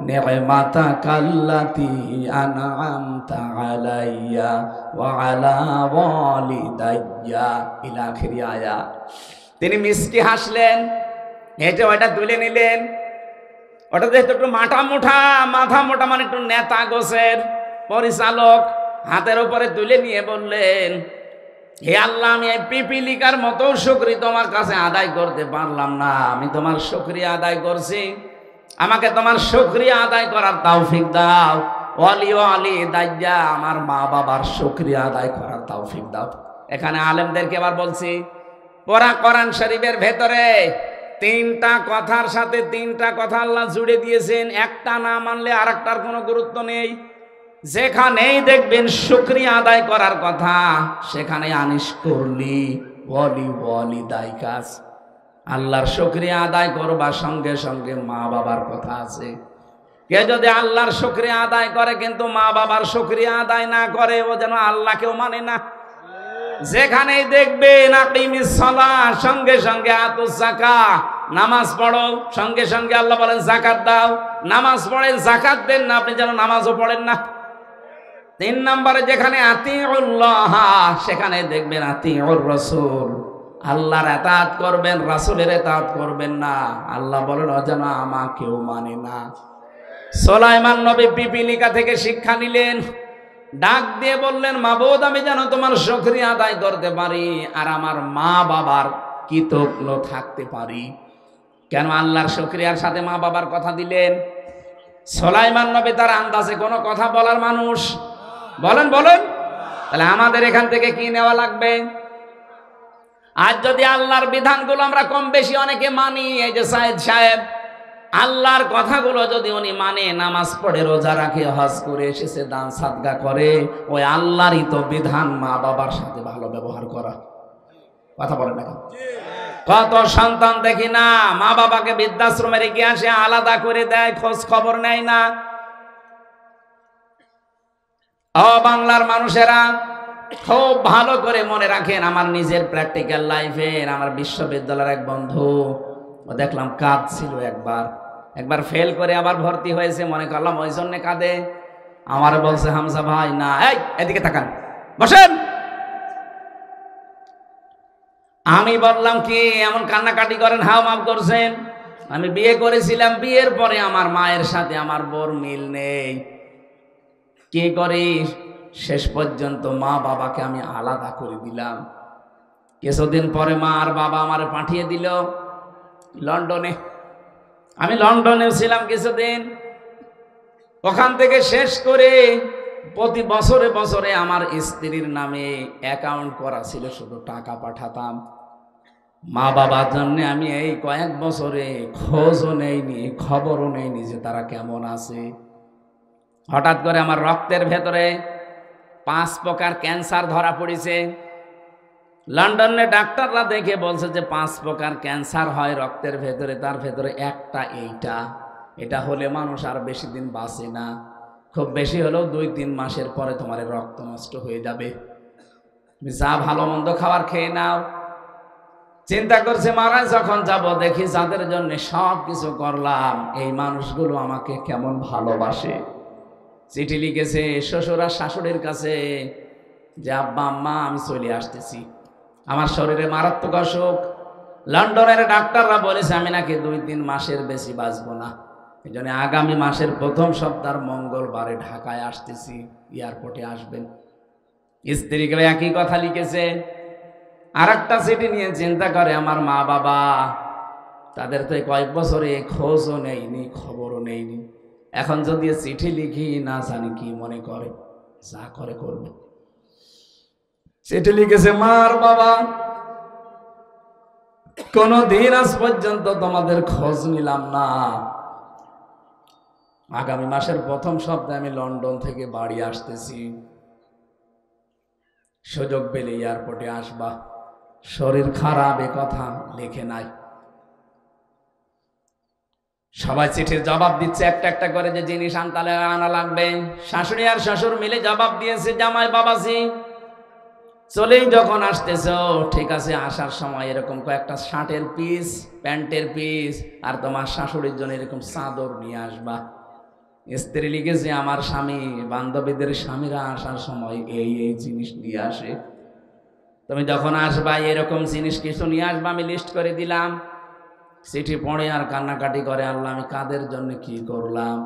S1: নি'মাতাকাল্লাতী আন'আমতা আলাইয়া ওয়া আলা ওয়ালিদাইয়া ইলা আখির আয়াত। তিনি মিষ্টি হাসলেন, হেঁটে ওটা তুলে নিলেন। ওটা যেহেতু একটু মাথা মোটা মানে একটু নেতা গোছের পরিচালক, হাতের উপরে তুলে নিয়ে বললেন, হে আল্লাহ, আমি এই পিপিলিকার মতো শুকরিয়া তোমার কাছে আদায় করতে পারলাম না, আমি তোমার শুকরিয়া আদায় করছি, আমাকে তোমার শুকরিয়া আদায় করার তৌফিক দাও। ওয়ালি দাইয়া, আমার মা বাবার শুকরিয়া আদায় করার তৌফিক দাও। এখানে আলেমদেরকে এবার বলছি, পরা কোরআন শরীফের ভেতরে 3টা কথার সাথে 3টা কথা আল্লাহ জুড়ে দিয়েছেন। একটা না মানলে আরেকটার কোনো গুরুত্ব নেই। যেখানেই দেখবেন শুকরিয়া আদায় করার কথা, সেখানে আনিস করলি ওয়ালি দায়কাস, আল্লাহর শুকরিয়া আদায় করবার সঙ্গে সঙ্গে মা বাবার কথা আছে। কে যদি আল্লাহর শুকরিয়া আদায় করে কিন্তু মা বাবার শুকরিয়া আদায় না করে, ও যেন আল্লাহকেও মানে না। যেখানেই দেখবেন আকিমিস সালাহ, সঙ্গে সঙ্গে আতুস যাকাত, নামাজ পড়ো, সঙ্গে সঙ্গে আল্লাহ বলেন যাকাত দাও। নামাজ পড়েন, যাকাত দেন না, আপনি যেন নামাজও পড়েন না। 3 নম্বরে যেখানে আতিউল্লাহ, সেখানে দেখবেন আতিউর রাসূল, আল্লাহর ইতাআত করবেন, রাসূলের ইতাআত করবেন না। আল্লাহ বলেন ও যেন আমাকেও মানে না। সুলাইমান নবী পিপিলিকা থেকে শিক্ষা নিলেন, ডাক দিয়ে বললেন, মাবুদ আমি যেন তোমার শুকরিয়া আদায় করতে পারি আর আমার মা বাবার কৃতজ্ঞ থাকতে পারি। কেন আল্লাহর শুকরিয়ার সাথে মা বাবার কথা দিলেন? সুলাইমান নবী তার আন্দাজে কোনো কথা বলার মানুষ? বলেন বলেন। তাহলে আমাদের এখান থেকে কি নেওয়া লাগবে? আজ যদি আল্লাহর বিধানগুলো আমরা কম বেশি অনেকে মানি, এই যে সাইদ সাহেব আল্লাহর কথাগুলো যদি উনি মানে, নামাজ পড়ে, রোজা রাখে, হজ করে এসেছে, দান সাদকা করে, ওই আল্লাহরই তো বিধান মা বাবার সাথে ভালো ব্যবহার করা। কথা বলেন না? কত সন্তান দেখি না মা বাবাকে বৃদ্ধাশ্রমে রেখে আসে, আলাদা করে দেয়, খোঁজ খবর নেয় না। ও বাংলার মানুষেরা, খুব ভালো করে মনে রাখেন, আমার নিজের প্র্যাকটিক্যাল লাইফের, আমার বিশ্ববিদ্যালয়ের এক বন্ধু, ও দেখলাম কাঁদছিল। একবার ফেল করে আবার ভর্তি হয়েছে, মনে করলাম ওই জন্য কাঁদে। আমার বলছে, হামজা ভাই না, এই এদিকে তাকান, বসেন। আমি বললাম, কি এমন কান্নাকাটি করেন? হাও মাফ করছেন, আমি বিয়ে করেছিলাম, বিয়ের পরে আমার মায়ের সাথে আমার বোর মিল নেই। কি করি, শেষ পর্যন্ত মা বাবাকে আমি আলাদা করে দিলাম। কিছুদিন পরে মা আর বাবা আমারে পাঠিয়ে দিল লন্ডনে। আমি লন্ডনেও ছিলাম কিছুদিন। ওখান থেকে শেষ করে প্রতি বছরে বছরে আমার স্ত্রীর নামে অ্যাকাউন্ট করা ছিল, শুধু টাকা পাঠাতাম। মা বাবার জন্য আমি এই কয়েক বছরে খোঁজও নেইনি, খবরও নেইনি যে তারা কেমন আছে। হঠাৎ করে আমার রক্তের ভেতরে 5 প্রকার ক্যান্সার ধরা পড়েছে। লন্ডনে ডাক্তাররা দেখে বলছে যে 5 প্রকার ক্যান্সার হয় রক্তের ভেতরে, তার ভেতরে একটা এইটা। এটা হলে মানুষ আর বেশি দিন বাঁচে না, খুব বেশি হলেও 2-3 মাসের পরে তোমার রক্ত নষ্ট হয়ে যাবে। যা ভালো মন্দ খাবার খেয়ে নাও। চিন্তা করছে, মারা যখন যাব, দেখি যাদের জন্য সব কিছু করলাম, এই মানুষগুলো আমাকে কেমন ভালোবাসে। চিঠি লিখেছে শ্বশুর আর শাশুড়ির কাছে যে, আব্বা আম্মা আমি চলে আসতেছি, আমার শরীরে মারাত্মক অসুখ। লন্ডনের ডাক্তাররা বলেছে আমি নাকি 2-3 মাসের বেশি বাঁচবো না। এই জন্য আগামী মাসের প্রথম সপ্তাহ মঙ্গলবারে ঢাকায় আসতেছি, এয়ারপোর্টে আসবেন। স্ত্রীকে একই কথা লিখেছে। আর একটা চিঠি নিয়ে চিন্তা করে, আমার মা বাবা, তাদের তো কয়েক বছরে খোঁজও নেইনি, খবরও নেইনি। এখন যদি চিঠি লিখি, না জানি কি মনে করে, যা করে করবে। চিঠি লিখেছে, মার বাবা, কোনদিন আজ পর্যন্ত তোমাদের খোঁজ নিলাম না। আগামী মাসের প্রথম সপ্তাহে আমি লন্ডন থেকে বাড়ি আসতেছি, সুযোগ পেলে এয়ারপোর্টে আসবা। শরীর খারাপ এ কথা লেখে নাই। সবাই চিঠির জবাব দিচ্ছে একটা একটা করে, যে জিনিস আনতালে আনা লাগবে। শাশুড়ি আর শ্বশুর মিলে জবাব দিয়েছে, জামাই বাবাজি চলেই যখন আসতেছ, ঠিক আছে, আসার সময় এরকম কয়েকটা শার্টের পিস, প্যান্টের পিস, আর তোমার শাশুড়ির জন্য এরকম চাদর নিয়ে আসবা। স্ত্রী লিখেছে, আমার স্বামী, বান্ধবীদের স্বামীরা আসার সময় এই এই জিনিস নিয়ে আসে, তুমি যখন আসবা এরকম জিনিস কিছু নিয়ে আসবা। আমি লিস্ট করে দিলাম। চিঠি পড়ে আর কান্নাকাটি করে, আল্লাহ আমি কাদের জন্য কি করলাম।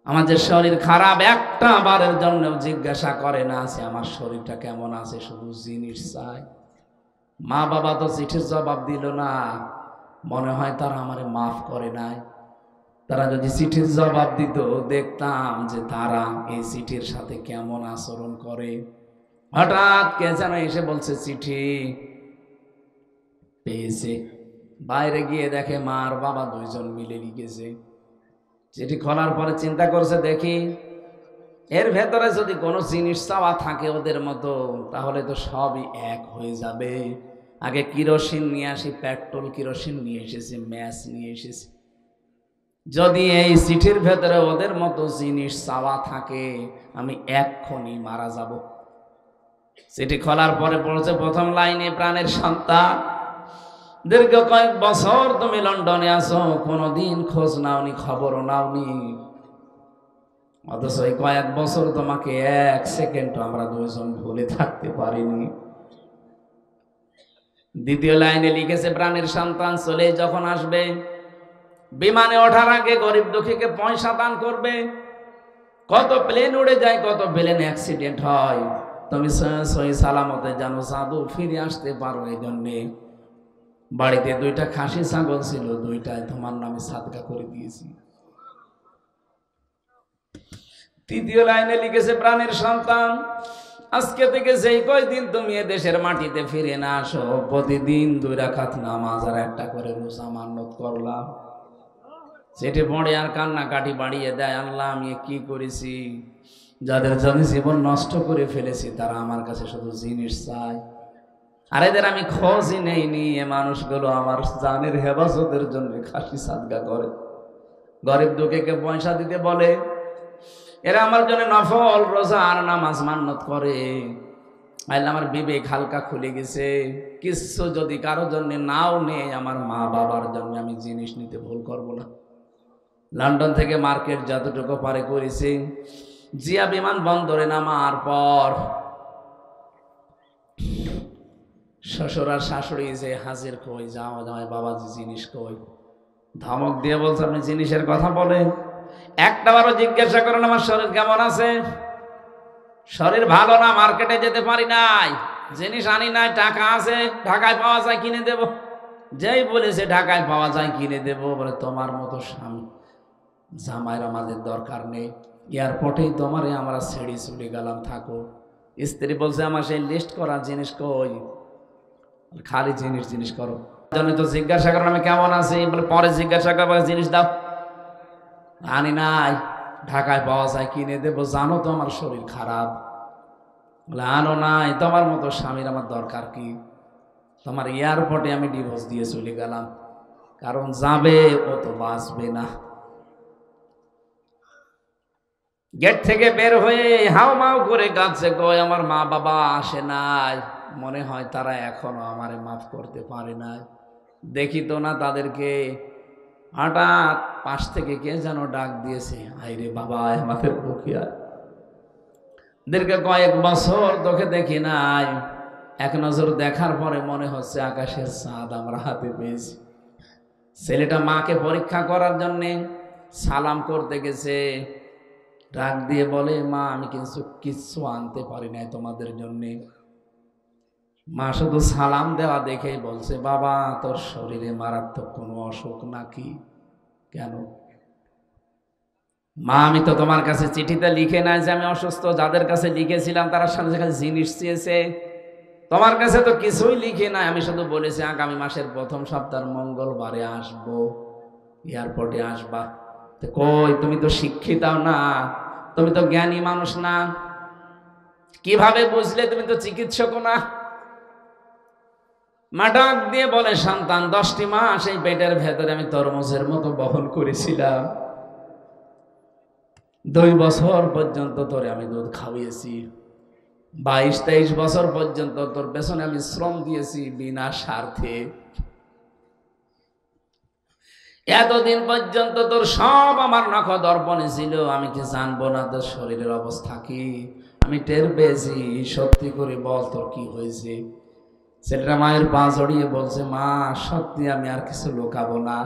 S1: আমাদের শরীর খারাপ, একটা বারের জন্য জিজ্ঞাসা করে না আছে আমার শরীরটা কেমন আছে, শুধু জিনিস চাই। মা বাবা তো চিঠির জবাব দিল না, মনে হয় তারা আমারে মাফ করে নাই। তারা যদি চিঠির জবাব দিত, দেখতাম যে তারা এই চিঠির সাথে কেমন আচরণ করে। হঠাৎ কে যেন এসে বলছে চিঠি পেয়েছে। বাইরে গিয়ে দেখে মা আর বাবা 2 জন মিলে লিখেছে। চিঠি খোলার পরে চিন্তা করছে, দেখি এর ভেতরে যদি কোনো জিনিস চাওয়া থাকে ওদের মতো, তাহলে তো সবই এক হয়ে যাবে। আগে কিরোসিন নিয়ে আসি, পেট্রোল কিরোসিন নিয়ে এসেছি, ম্যাচ নিয়ে এসেছি। যদি এই চিঠির ভেতরে ওদের মতো জিনিস চাওয়া থাকে, আমি এক্ষুনি মারা যাব। চিঠি খোলার পরে পড়েছে প্রথম লাইনে, প্রাণের সন্তান, দীর্ঘ কয়েক বছর তুমি লন্ডনে আছো, কোনোদিন খোঁজ নাওনি, খবরও নাওনি, অথচ এই কয়েক বছর তোমাকে 1 সেকেন্ড আমরা 2 জন ভুলে থাকতে পারিনি। দ্বিতীয় লাইনে লিখেছে, প্রাণের সন্তান চলে যখন আসবে, বিমানে ওঠার আগে গরিব দুঃখীকে পয়সা দান করবে। কত প্লেন উড়ে যায়, কত প্লেন অ্যাক্সিডেন্ট হয়, তুমি সহি সালামতে জানো সাধু ফিরে আসতে পারো। এই জন্যে বাড়িতে 2টা খাসি ছাগল ছিল, 2টায় তোমার নামে সাদকা করে দিয়েছি। তৃতীয় লাইনে লিখেছে, প্রাণের সন্তান, আজকে থেকে যেই কয়দিন তুমি এ দেশের মাটিতে ফিরে না আসো, প্রতিদিন 2 রাকাত নামাজ আর 1টা করে রোজা মান্নত করলাম। সেটি পড়ে আর কান্নাকাটি বাড়িয়ে দেয়, আল্লাহ আমি কি করেছি, যাদের জন্য জীবন নষ্ট করে ফেলেছি তারা আমার কাছে শুধু জিনিস চায়, আর এদের আমি খোঁজই নেইনি। এ মানুষগুলো আমার জানের হেফাজতের জন্য খাসি সাদকা করে, গরিব দুঃখীকে পয়সা দিতে বলে, এরা আমার জন্য নফল রোজা আর নামাজ মান্নত করে। আল্লাহ আমার বিবেক হালকা খুলে গেছে, কিছু যদি কারো জন্য নাও নেই, আমার মা বাবার জন্য আমি জিনিস নিতে ভুল করব না। লন্ডন থেকে মার্কেট যতটুকু পারে করেছি, জিয়া বিমান বন্দরে নামার পর শ্বশুর আর শাশুড়ি যে হাজির, কই যাও জামাই বাবাজি জিনিস কই, ধমক দিয়ে বলছে আপনি জিনিসের কথা বলেন, একটাবারও জিজ্ঞাসা করেন আমার শরীর কেমন আছে। শরীর ভালো না, মার্কেটে যেতে পারি নাই, জিনিস আনি নাই, টাকা আছে, ঢাকায় পাওয়া যায় কিনে দেব। যেই বলেছে ঢাকায় পাওয়া যায় কিনে দেব, বলে তোমার মতো স্বামী জামাইয়ের আমাদের দরকার নেই, এয়ারপোর্টেই তোমারে আমরা ছেড়ে চলে গেলাম, থাকো। স্ত্রী বলছে আমার সেই লিস্ট করা জিনিস কই, খালি জিনিস করো। জন্য তো জিজ্ঞাসা করেন আমি কেমন আছি, বলে পরে জিজ্ঞাসা করবো, জিনিস দাও। আনি নাই, ঢাকায় পাওয়া যায় কিনে দেবো, জানো তো আমার শরীর খারাপ। বলে আনো নাই, তোমার মতো স্বামীর আমার দরকার কি, তোমার এয়ারপোর্টে আমি ডিভোর্স দিয়ে চলে গেলাম, কারণ যাবে ও তো বাঁচবে না। গেট থেকে বের হয়ে হাও মাও করে কাঁদছে, কই আমার মা বাবা আসে নাই, মনে হয় তারা এখনো আমারে মাফ করতে পারে নাই, দেখি তো না তাদেরকে। হঠাৎ পাশ থেকে কে যেন ডাক দিয়েছে, আইরে বাবা আমাদের বকিয়া, দীর্ঘ কয়েক বছর তোকে দেখি নাই, এক নজর দেখার পরে মনে হচ্ছে আকাশের চাঁদ আমরা হাতে পেয়েছি। ছেলেটা মাকে পরীক্ষা করার জন্যে সালাম করতে গেছে, ডাক দিয়ে বলে মা আমি কিচ্ছু আনতে পারি নাই তোমাদের জন্যে। মা শুধু সালাম দেওয়া দেখেই বলছে, বাবা তোর শরীরে মারাত্মক কোনো অসুখ নাকি? কেন? মা আমি তো তোমার কাছে চিঠিতে লিখে নাই যে আমি অসুস্থ, যাদের কাছে লিখেছিলাম তারা সাথে জিনিস চেয়েছে, তোমার কাছে তো কিছুই লিখে নাই, আমি শুধু বলেছি আগামী মাসের 1ম সপ্তাহের মঙ্গলবারে আসবো, এয়ারপোর্টে আসবা। কই তুমি তো শিক্ষিতাও না, তুমি তো জ্ঞানী মানুষ না, কিভাবে বুঝলে? তুমি তো চিকিৎসকও না। মা ডাক দিয়ে বলে, সন্তান 10টি মাস এই পেটের ভেতরে আমি তরমুজের মতো বহন করেছিলাম, 2 বছর পর্যন্ত তোরে আমি দুধ খাওয়িয়েছি, 22-23 বছর পর্যন্ত তোর পেছনে আমি শ্রম দিয়েছি বিনা স্বার্থে, এতদিন পর্যন্ত তোর সব আমার নখ দর্পণে ছিল, আমি কি জানবো না তোর শরীরের অবস্থা কি? আমি টের পেয়েছি, সত্যি করে বল তোর কি হয়েছে। ছেলেটা মায়ের পা জড়িয়ে বলছে, মা সত্যি আমি আর কিছু লুকাবো না,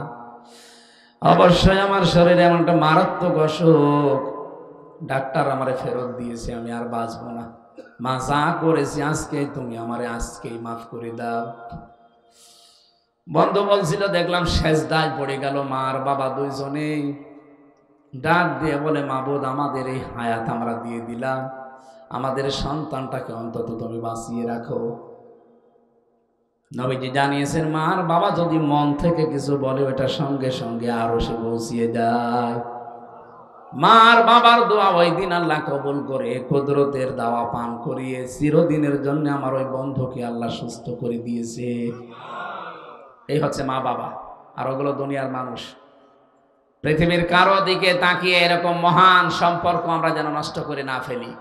S1: অবশ্যই আমার শরীরে এমন একটা মারাত্মক অসুখ, ডাক্তার আমারে ফেরত দিয়েছে, আমি আর বাঁচবো না। মা যা করেছি আজকেই তুমি আমারে আজকেই মাফ করে দাও। বন্ধু বলছিল, দেখলাম সেজদায় পড়ে গেল মা আর বাবা দুইজনেই, ডাক দিয়ে বলে মাবুদ আমাদের এই হায়াত আমরা দিয়ে দিলাম, আমাদের সন্তানটাকে অন্তত তুমি বাঁচিয়ে রাখো। নবীজি জানিয়েছেন মা আর বাবা যদি মন থেকে কিছু বলে ওটা সঙ্গে সঙ্গে আরো সে পৌঁছিয়ে যায়। মা আর বাবার দোয়া ওই দিন আল্লাহ কবুল করে কুদরতের দাওয়া পান করিয়ে চিরদিনের জন্য আমার ওই বন্ধুকে আল্লাহ সুস্থ করে দিয়েছে। এই হচ্ছে মা বাবা, আর ওগুলো দুনিয়ার মানুষ। পৃথিবীর কারো দিকে তাকিয়ে এরকম মহান সম্পর্ক আমরা যেন নষ্ট করে না ফেলি।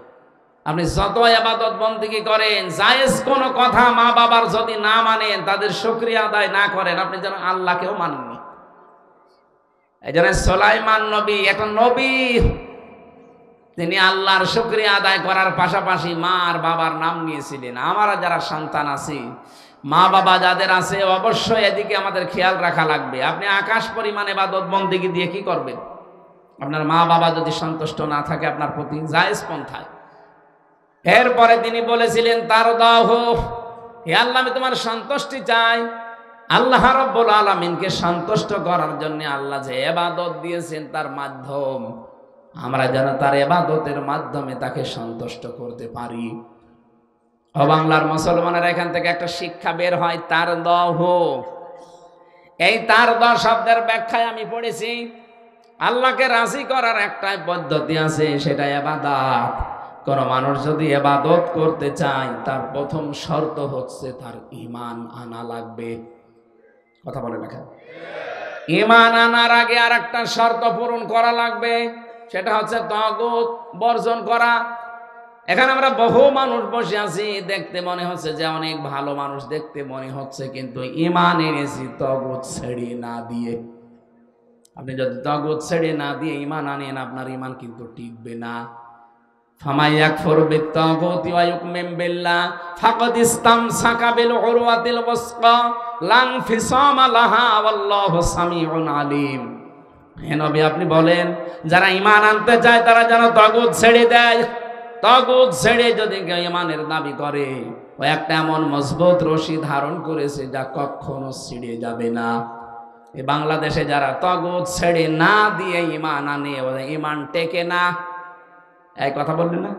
S1: আপনি যত ইবাদত বন্দেগী করেন, জায়েজ কোনো কথা মা বাবার যদি না মানেন, তাদের শুকরিয়া আদায় না করেন, আপনি যেন আল্লাহকেও মানেননি। এই জন্য সুলাইমান নবী এখন নবী, তিনি আল্লাহর শুকরিয়া আদায় করার পাশাপাশি মা আর বাবার নাম নিয়েছিলেন। আমরা যারা সন্তান আছি মা বাবা যাদের আছে অবশ্যই এদিকে আমাদের খেয়াল রাখা লাগবে। আপনি আকাশ পরিমাণ ইবাদত বন্দেগী দিয়ে কি করবেন? আপনার মা বাবা যদি সন্তুষ্ট না থাকে আপনার প্রতি, জায়েজ পন্থায়। এরপরে তিনি বলেছিলেন তার দাহ, হে আল্লাহ আমি তোমার সন্তুষ্টি চাই। আল্লাহ রাব্বুল আলামিনকে সন্তুষ্ট করার জন্য আল্লাহ যে ইবাদত দিয়েছেন তার মাধ্যম, আমরা যেন তার ইবাদতের মাধ্যমে তাকে সন্তুষ্ট করতে পারি। ও বাংলার মুসলমানের এখান থেকে একটা শিক্ষা বের হয়, তার দহ। এই তার দহ শব্দের ব্যাখ্যায় আমি পড়েছি আল্লাহকে রাজি করার একটাই পদ্ধতি আছে, সেটা ইবাদত। কোন মানুষ যদি ইবাদত করতে চায় তার প্রথম শর্ত হচ্ছে তার ঈমান আনা লাগবে। কথা বলে না? ঈমান আনার আগে আর একটা শর্ত পূরণ করা লাগবে, সেটা হচ্ছে তাগুত বর্জন করা। এখানে আমরা বহু মানুষ বসে আছি, দেখতে মনে হচ্ছে যে অনেক ভালো মানুষ দেখতে মনে হচ্ছে, কিন্তু ঈমান এনেছি তাগুত ছেড়ে না দিয়ে। আপনি যদি তাগুত ছেড়ে না দিয়ে ঈমান আনেন আপনার ঈমান কিন্তু টিকবে না। ফামাই ইয়াকফুর বিত্তাগুতি ওয়া ইউমিন বিল্লাহ ফাকাদ ইসতামসাকা বিল উরওয়াতিল ওয়াসকা লা ইনফিসামা লাহা ওয়াল্লাহু সামিউন আলিম। হে নবী আপনি বলেন যারা ঈমান আনতে চায় তারা যেন তাগুত ছেড়ে দেয়। তাগুত ছেড়ে যদি কেউ ঈমানের দাবি করে, ও একটা এমন মজবুত রশি ধারণ করেছে যা কখনো ছিঁড়ে যাবে না। এই বাংলাদেশে যারা তাগুত ছেড়ে না দিয়ে ঈমান আনে, ওদের ঈমান টেকে না। এই কথা বললেন না?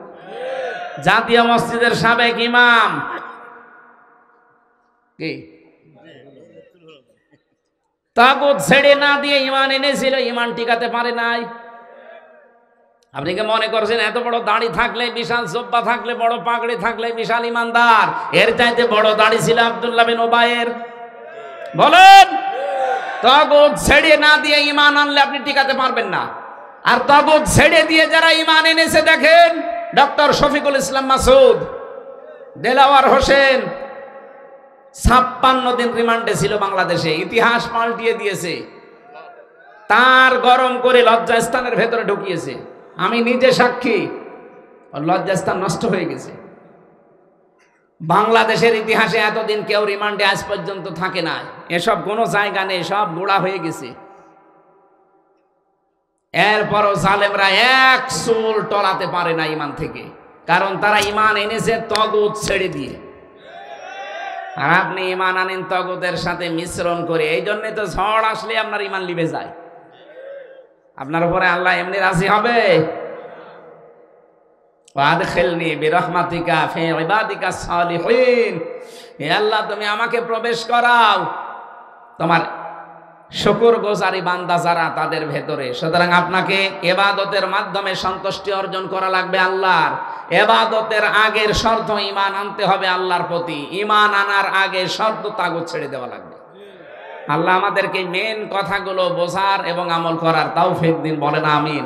S1: জাতীয় মসজিদের সাবেক ইমাম কি তাগুত ছেড়ে না দিয়ে ঈমান এনেছিল, ঈমান টিকাতে পারে নাই। আপনি কি মনে করছেন এত বড় দাড়ি থাকলে, বিশাল জুব্বা থাকলে, বড় পাগড়ি থাকলে বিশাল ইমানদার? এর চাইতে বড় দাড়ি ছিল আব্দুল্লাহ বিন উবাইয়ের। বলেন, তাগুত ছেড়ে না দিয়ে ঈমান আনলে আপনি টিকাতে পারবেন না। আর তাগুত ছেড়ে দিয়ে যারা ঈমান এনেছে দেখেন, ডক্টর শফিকুল ইসলাম মাসুদ, দেলাওয়ার হোসেন 56 দিন রিমান্ডে ছিল বাংলাদেশে, ইতিহাস পাল্টিয়ে দিয়েছে। তার গরম করে লজ্জাস্থানের ভেতরে ঢুকিয়েছে, আমি নিজে সাক্ষী। লজ্জাস্থান নষ্ট হয়ে গেছে। বাংলাদেশের ইতিহাসে এতদিন কেউ রিমান্ডে আজ পর্যন্ত থাকে না। এসব কোনো জায়গা নেই, সব গোড়া হয়ে গেছে। এরপরও জালেমরা এক চুল টলাতে পারে না ঈমান থেকে, কারণ তারা ঈমান এনেছে তাগুত ছেড়ে দিয়ে। আর আপনি ঈমান আনেন তাগুতের সাথে মিশ্রণ করে। এই জন্য তো ঝড় আসলে আপনার ঈমান লিবে যায়। আপনার উপরে আল্লাহ এমনি রাজি হবে? ওয়াদখিলনি বিরহমাতিকা ফি ইবাদিকাস সালিহিন। হে আল্লাহ তুমি আমাকে প্রবেশ করাও তোমার শুকরগুজারি বান্দা যারা তাদের ভেতরে। সুতরাং আপনাকে ইবাদতের মাধ্যমে সন্তুষ্টি অর্জন করা লাগবে আল্লাহর। ইবাদতের আগের শর্ত ঈমান আনতে হবে আল্লাহর প্রতি। ঈমান আনার আগে শর্ত তাগুত ছেড়ে দেওয়া লাগবে। আল্লাহ আমাদেরকে মেন কথাগুলো বোঝার এবং আমল করার তৌফিক দিন, বলেন আমিন।